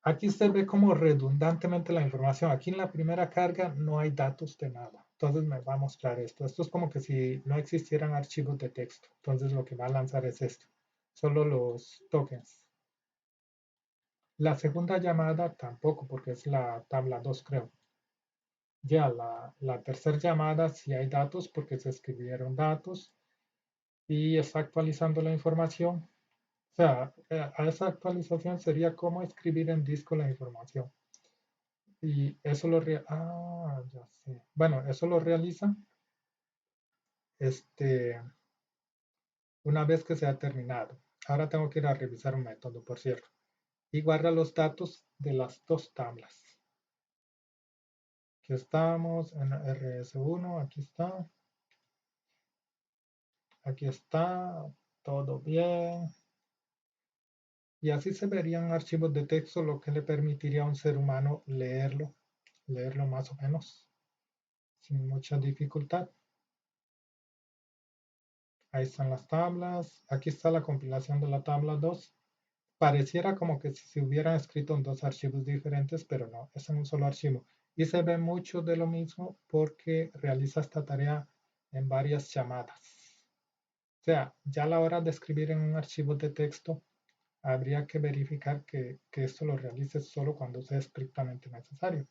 aquí se ve como redundantemente la información. Aquí en la primera carga no hay datos de nada. Entonces me va a mostrar esto. Esto es como que si no existieran archivos de texto. Entonces lo que va a lanzar es esto. Solo los tokens. La segunda llamada tampoco, porque es la tabla 2, creo. Ya la tercera llamada sí hay datos porque se escribieron datos y está actualizando la información. O sea, a esa actualización sería como escribir en disco la información. Y eso ya sé. Bueno, eso lo realiza este, una vez que se ha terminado. Ahora tengo que ir a revisar un método, por cierto. Y guarda los datos de las 2 tablas. Aquí estamos en RS1, aquí está, todo bien. Y así se verían archivos de texto, lo que le permitiría a un ser humano leerlo más o menos, sin mucha dificultad. Ahí están las tablas, aquí está la compilación de la tabla 2. Pareciera como que si se hubieran escrito en 2 archivos diferentes, pero no, es en un solo archivo. Y se ve mucho de lo mismo porque realiza esta tarea en varias llamadas. O sea, ya a la hora de escribir en un archivo de texto, habría que verificar que esto lo realice solo cuando sea estrictamente necesario.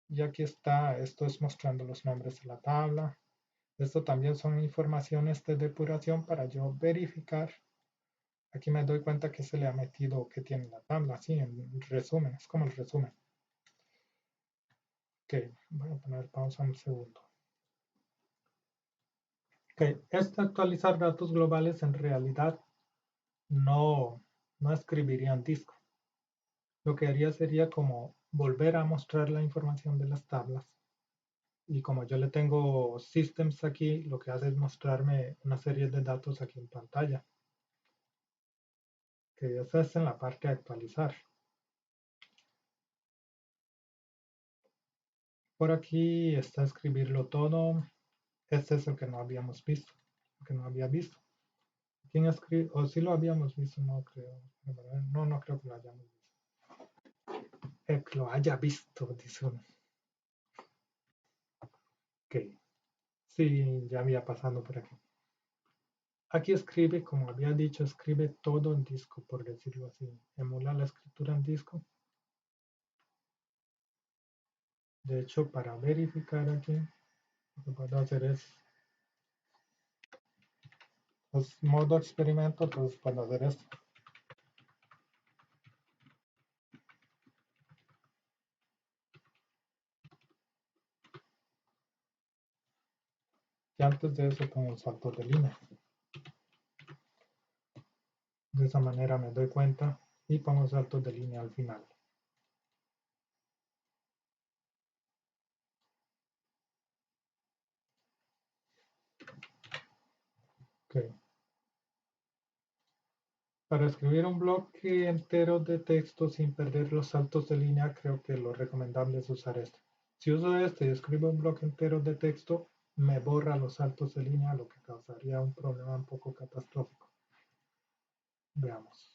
Y aquí está, esto es mostrando los nombres de la tabla. Esto también son informaciones de depuración para yo verificar. Aquí me doy cuenta que se le ha metido que tiene la tabla, así en resumen, es como el resumen. Ok, voy a poner pausa un segundo. Ok, este actualizar datos globales en realidad no escribiría en disco. Lo que haría sería como volver a mostrar la información de las tablas. Y como yo le tengo systems aquí, lo que hace es mostrarme una serie de datos aquí en pantalla. Que esa es en la parte de actualizar. Por aquí está escribirlo todo. Este es el que no habíamos visto, el que no había visto. ¿Quién escribe? O si lo habíamos visto, no creo. No creo que lo hayamos visto. Que lo haya visto, dice uno. Ok. Sí, ya había pasado por aquí. Aquí escribe, como había dicho, escribe todo en disco, por decirlo así. Emula la escritura en disco. De hecho, para verificar aquí, lo que puedo hacer es Pues modo experimento, entonces puedo hacer esto. Y antes de eso pongo saltos de línea. De esa manera me doy cuenta y pongo saltos de línea al final. Okay. Para escribir un bloque entero de texto sin perder los saltos de línea, creo que lo recomendable es usar este. Si uso este y escribo un bloque entero de texto, me borra los saltos de línea, lo que causaría un problema un poco catastrófico. Veamos.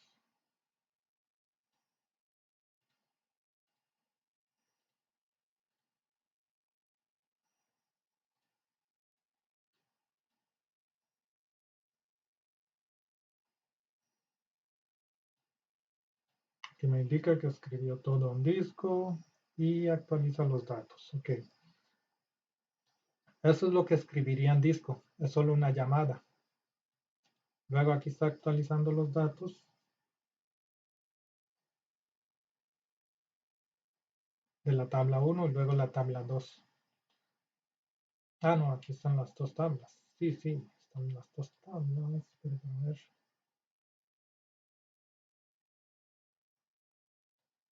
Que me indica que escribió todo un disco y actualiza los datos. Ok. Eso es lo que escribiría en disco. Es solo una llamada. Luego aquí está actualizando los datos de la tabla 1 y luego la tabla 2. Ah, no, aquí están las dos tablas. Sí, sí, están las dos tablas. Pero a ver.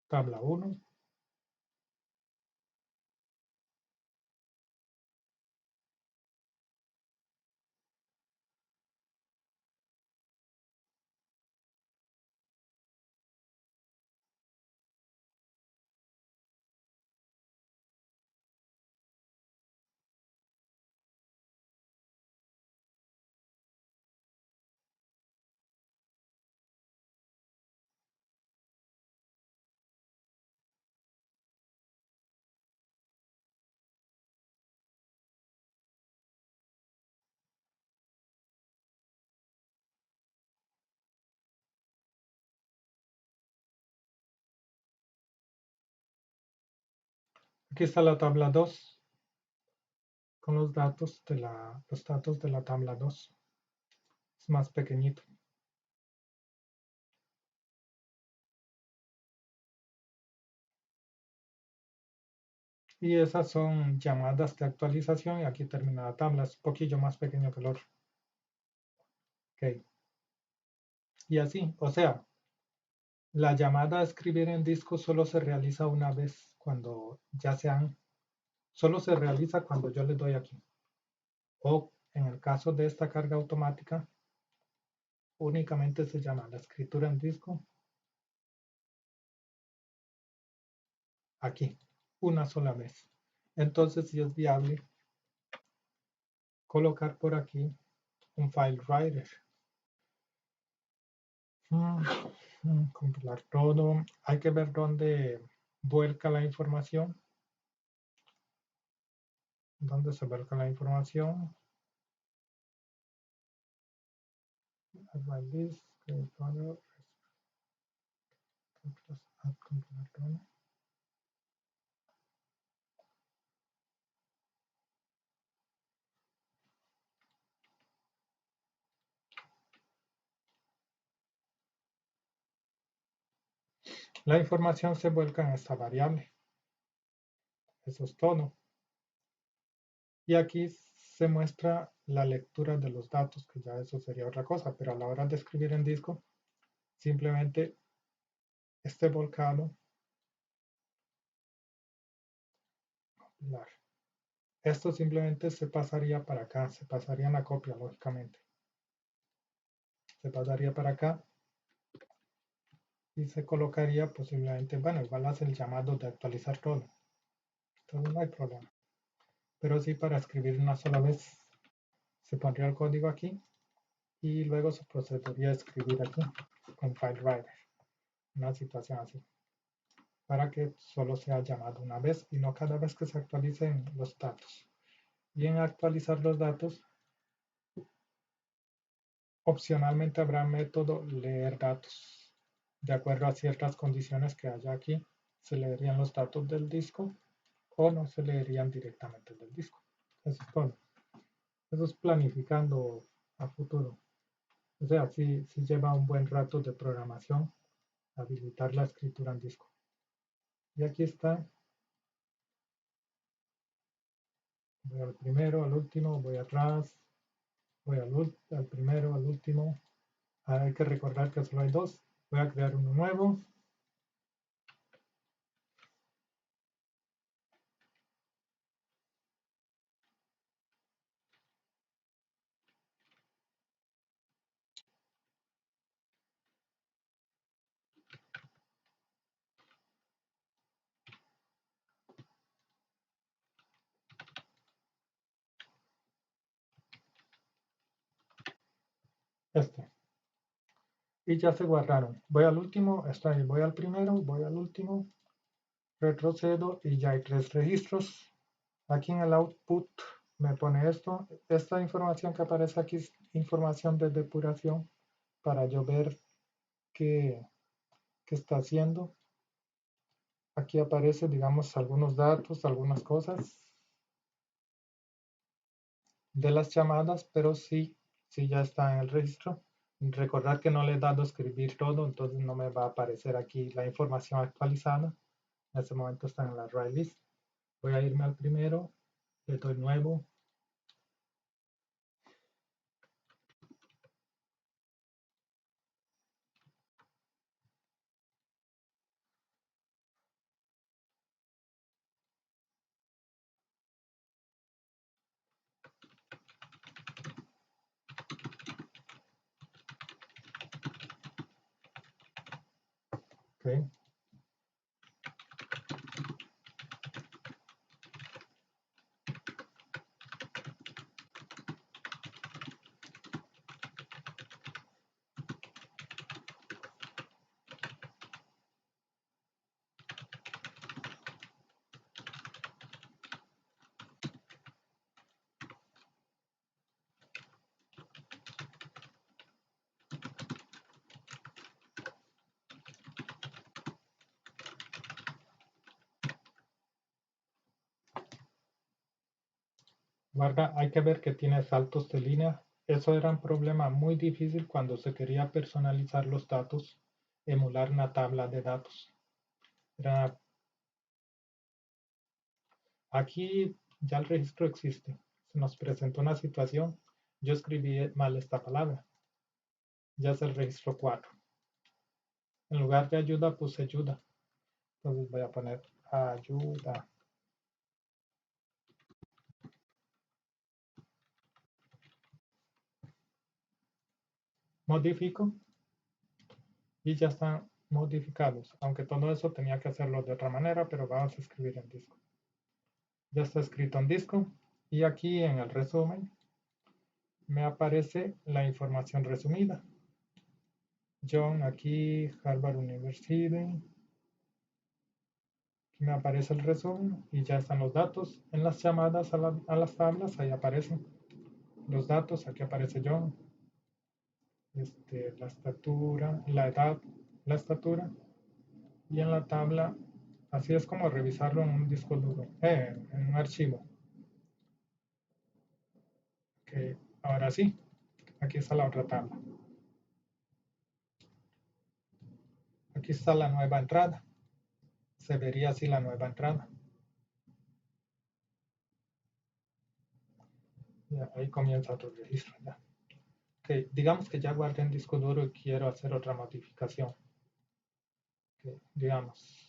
Tabla 1. Aquí está la tabla 2 con los datos de la tabla 2. Es más pequeñito. Y esas son llamadas de actualización y aquí termina la tabla. Es un poquillo más pequeño que el otro. Ok. Y así, o sea, la llamada a escribir en disco solo se realiza una vez cuando ya sean, solo se realiza cuando yo le doy aquí. O en el caso de esta carga automática, únicamente se llama la escritura en disco aquí, una sola vez. Entonces sí es viable colocar por aquí un file writer. Compilar todo. Hay que ver dónde vuelca la información. ¿Dónde se vuelca la información? La información se vuelca en esta variable. Eso es todo. Y aquí se muestra la lectura de los datos, que ya eso sería otra cosa, pero a la hora de escribir en disco, simplemente este volcado, esto simplemente se pasaría para acá, se pasaría en la copia, lógicamente. Se pasaría para acá y se colocaría posiblemente, bueno, igual hace el llamado de actualizar todo. Entonces no hay problema. Pero sí, para escribir una sola vez, se pondría el código aquí y luego se procedería a escribir aquí con FileWriter. Una situación así. Para que solo sea llamado una vez y no cada vez que se actualicen los datos. Y en actualizar los datos, opcionalmente habrá método leer datos. De acuerdo a ciertas condiciones que haya aquí, se leerían los datos del disco o no se leerían directamente del disco. Eso es todo. Eso es planificando a futuro. O sea, sí lleva un buen rato de programación habilitar la escritura en disco. Y aquí está. Voy al primero, al último, voy atrás, voy al primero, al último. Ahora hay que recordar que solo hay dos. Voy a crear uno nuevo. Este. Y ya se guardaron. Voy al último, está ahí. Voy al primero, voy al último, retrocedo y ya hay 3 registros. Aquí en el output me pone esto. Esta información que aparece aquí es información de depuración para yo ver qué está haciendo. Aquí aparece, digamos, algunos datos, algunas cosas de las llamadas, pero sí ya está en el registro. Recordar que no le he dado a escribir todo, entonces no me va a aparecer aquí la información actualizada. En este momento está en la write list. Voy a irme al primero, le doy nuevo. Okay. Guarda, hay que ver que tiene saltos de línea. Eso era un problema muy difícil cuando se quería personalizar los datos, emular una tabla de datos. Aquí ya el registro existe. Se nos presentó una situación. Yo escribí mal esta palabra. Ya es el registro 4. En lugar de ayuda puse ayuda. Entonces voy a poner ayuda. Modifico y ya están modificados. Aunque todo eso tenía que hacerlo de otra manera, pero vamos a escribir en disco. Ya está escrito en disco. Y aquí en el resumen me aparece la información resumida. John aquí, Harvard University. Aquí me aparece el resumen y ya están los datos. En las llamadas a las tablas, ahí aparecen los datos. Aquí aparece John, la estatura, la edad, la estatura. Y en la tabla, así es como revisarlo en un disco duro, en un archivo. Okay. Ahora sí, aquí está la otra tabla. Aquí está la nueva entrada. Se vería así la nueva entrada. Ya, ahí comienza otro registro. Ya. Okay. Digamos que ya guardé en disco duro y quiero hacer otra modificación. Okay. Digamos,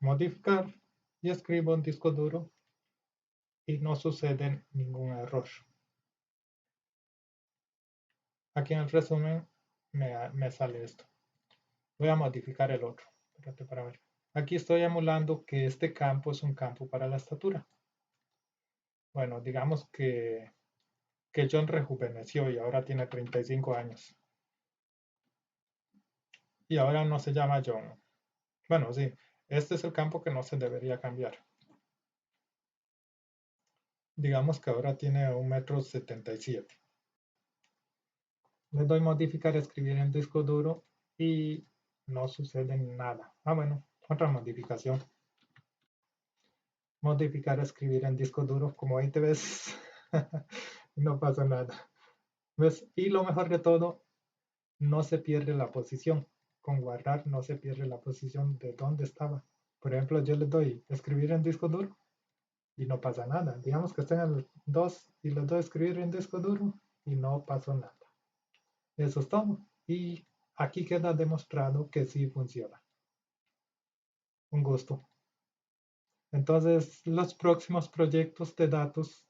modificar y escribo en disco duro y no sucede ningún error. Aquí en el resumen me sale esto. Voy a modificar el otro. Espérate para ver. Aquí estoy emulando que este campo es un campo para la estatura. Bueno, digamos que John rejuveneció y ahora tiene 35 años. Y ahora no se llama John. Bueno, sí, Este es el campo que no se debería cambiar. Digamos que ahora tiene 1,77 m. Le doy modificar, escribir en disco duro y no sucede nada. Bueno, otra modificación. Modificar, escribir en disco duro como 20 veces. No pasa nada. ¿Ves? Y lo mejor de todo, no se pierde la posición. Con guardar no se pierde la posición de donde estaba. Por ejemplo, yo le doy escribir en disco duro y no pasa nada. Digamos que estén en el 2 y le doy escribir en disco duro y no pasó nada. Eso es todo. Y aquí queda demostrado que sí funciona. Un gusto. Entonces, los próximos proyectos de datos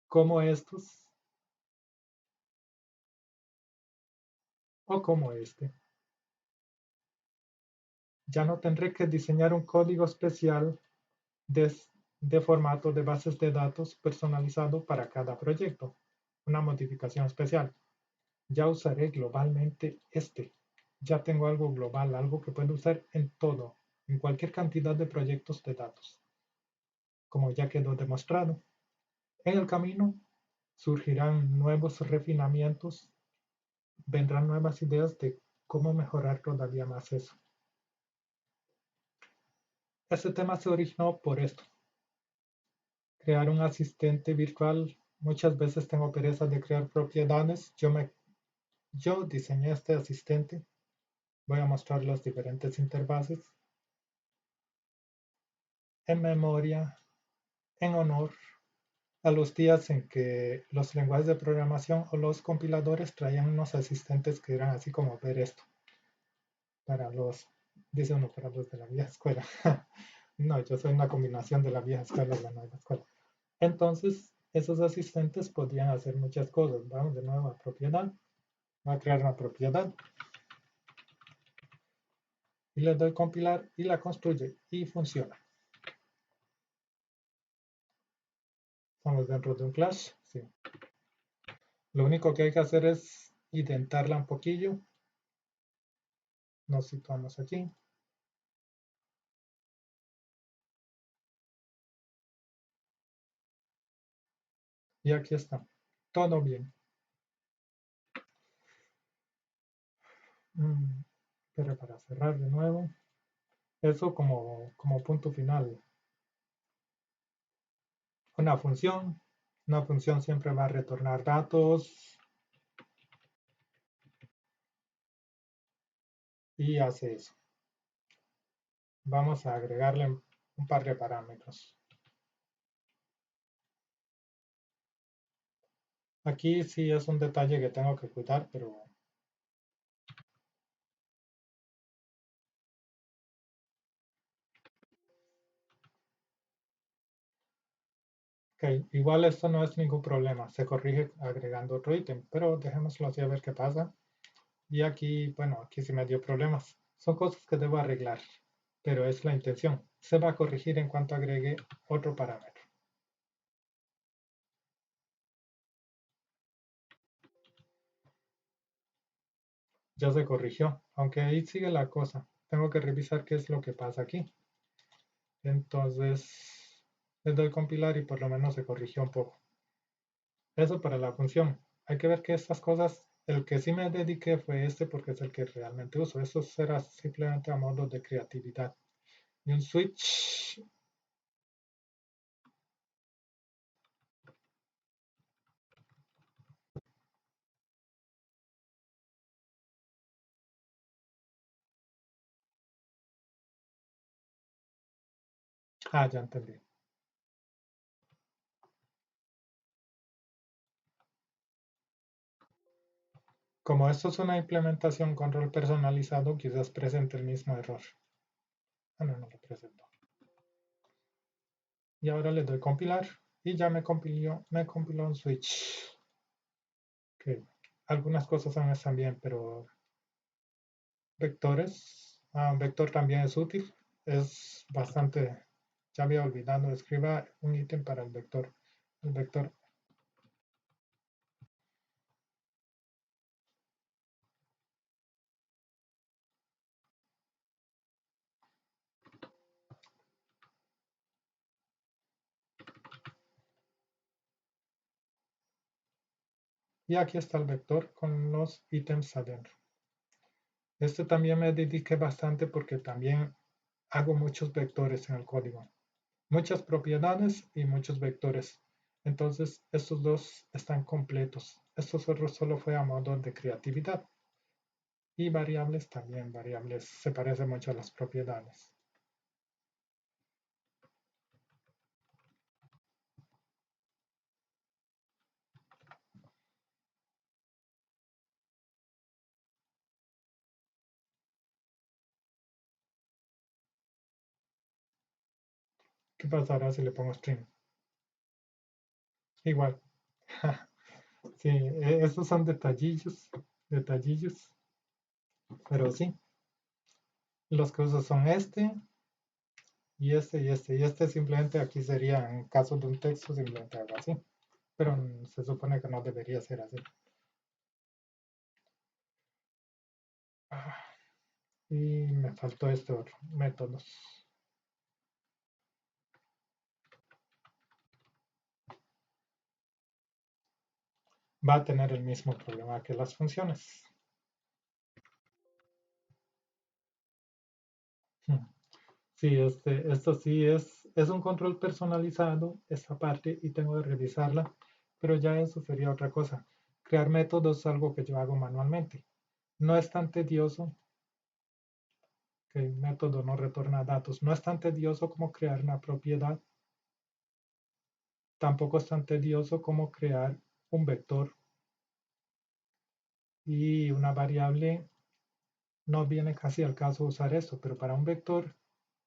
como estos o como este, ya no tendré que diseñar un código especial de, de formato de bases de datos personalizado para cada proyecto, una modificación especial. Ya usaré globalmente este. Ya tengo algo global, algo que puedo usar en todo, en cualquier cantidad de proyectos de datos, como ya quedó demostrado. En el camino surgirán nuevos refinamientos, vendrán nuevas ideas de cómo mejorar todavía más eso. Este tema se originó por esto. Crear un asistente virtual. Muchas veces tengo pereza de crear propiedades. Yo diseñé este asistente. Voy a mostrar las diferentes interfaces. En memoria, en honor a los días en que los lenguajes de programación o los compiladores traían unos asistentes que eran así como ver esto. Para los, dice uno, para los de la vieja escuela. No, yo soy una combinación de la vieja escuela y la nueva escuela. Entonces, esos asistentes podían hacer muchas cosas. Vamos de nuevo a propiedad. Voy a crear una propiedad. Y le doy compilar y la construye. Y funciona. Estamos dentro de un class. Sí. Lo único que hay que hacer es identarla un poquillo. Nos situamos aquí. Y aquí está. Todo bien. Pero para cerrar de nuevo. Eso como punto final. Una función siempre va a retornar datos y hace eso. Vamos a agregarle un par de parámetros. Aquí sí es un detalle que tengo que cuidar, pero okay. Igual esto no es ningún problema, se corrige agregando otro ítem, pero dejémoslo así a ver qué pasa. Y aquí, bueno, aquí sí me dio problemas. Son cosas que debo arreglar, pero es la intención. Se va a corregir en cuanto agregue otro parámetro. Ya se corrigió, aunque ahí sigue la cosa. Tengo que revisar qué es lo que pasa aquí. Entonces, le doy compilar y por lo menos se corrigió un poco. Eso para la función. Hay que ver que estas cosas, el que sí me dediqué fue este porque es el que realmente uso. Eso será simplemente a modo de creatividad. Y un switch. Ya entendí. Como esto es una implementación con rol personalizado, quizás presente el mismo error. No lo presentó. Y ahora le doy compilar y ya me compiló un switch. Okay. Algunas cosas aún están bien, pero vectores. Un vector también es útil. Es bastante. Ya había olvidado. Escriba un ítem para el vector. El vector. Y aquí está el vector con los ítems adentro. Este también me dediqué bastante porque también hago muchos vectores en el código. Muchas propiedades y muchos vectores. Entonces, estos dos están completos. Estos otros solo fue a modo de creatividad. Y variables también. Variables se parece mucho a las propiedades. ¿Qué pasará si le pongo string? Igual. Sí, estos son detallillos. Detallillos. Pero sí, los que uso son este y este y este. Y este simplemente aquí sería, en caso de un texto, simplemente algo así. Pero se supone que no debería ser así. Ah, y me faltó este otro, métodos. Va a tener el mismo problema que las funciones. Sí, esto sí es un control personalizado, esta parte, y tengo que revisarla, pero ya eso sería otra cosa. Crear métodos es algo que yo hago manualmente. No es tan tedioso que el método no retorna datos. No es tan tedioso como crear una propiedad. Tampoco es tan tedioso como crear un vector y una variable. No viene casi al caso usar esto, pero para un vector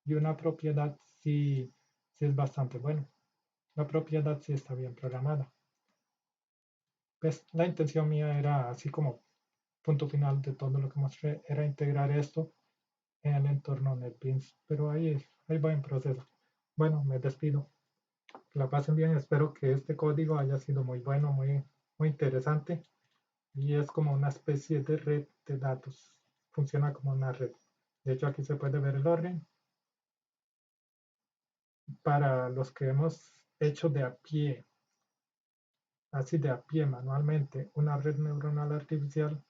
y una propiedad sí es bastante bueno. La propiedad sí está bien programada. Pues la intención mía era, así como punto final de todo lo que mostré, era integrar esto en el entorno NetBeans, pero ahí va en proceso. Bueno, me despido. Que la pasen bien. Espero que este código haya sido muy bueno, muy interesante. Y es como una especie de red de datos. Funciona como una red. De hecho, aquí se puede ver el orden. Para los que hemos hecho de a pie, así de a pie manualmente, una red neuronal artificial,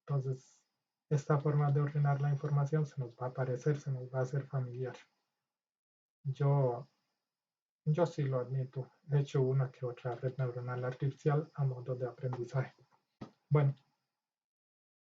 entonces esta forma de ordenar la información se nos va a aparecer, se nos va a hacer familiar. Yo, yo sí lo admito, he hecho una que otra red neuronal artificial a modo de aprendizaje. Bueno,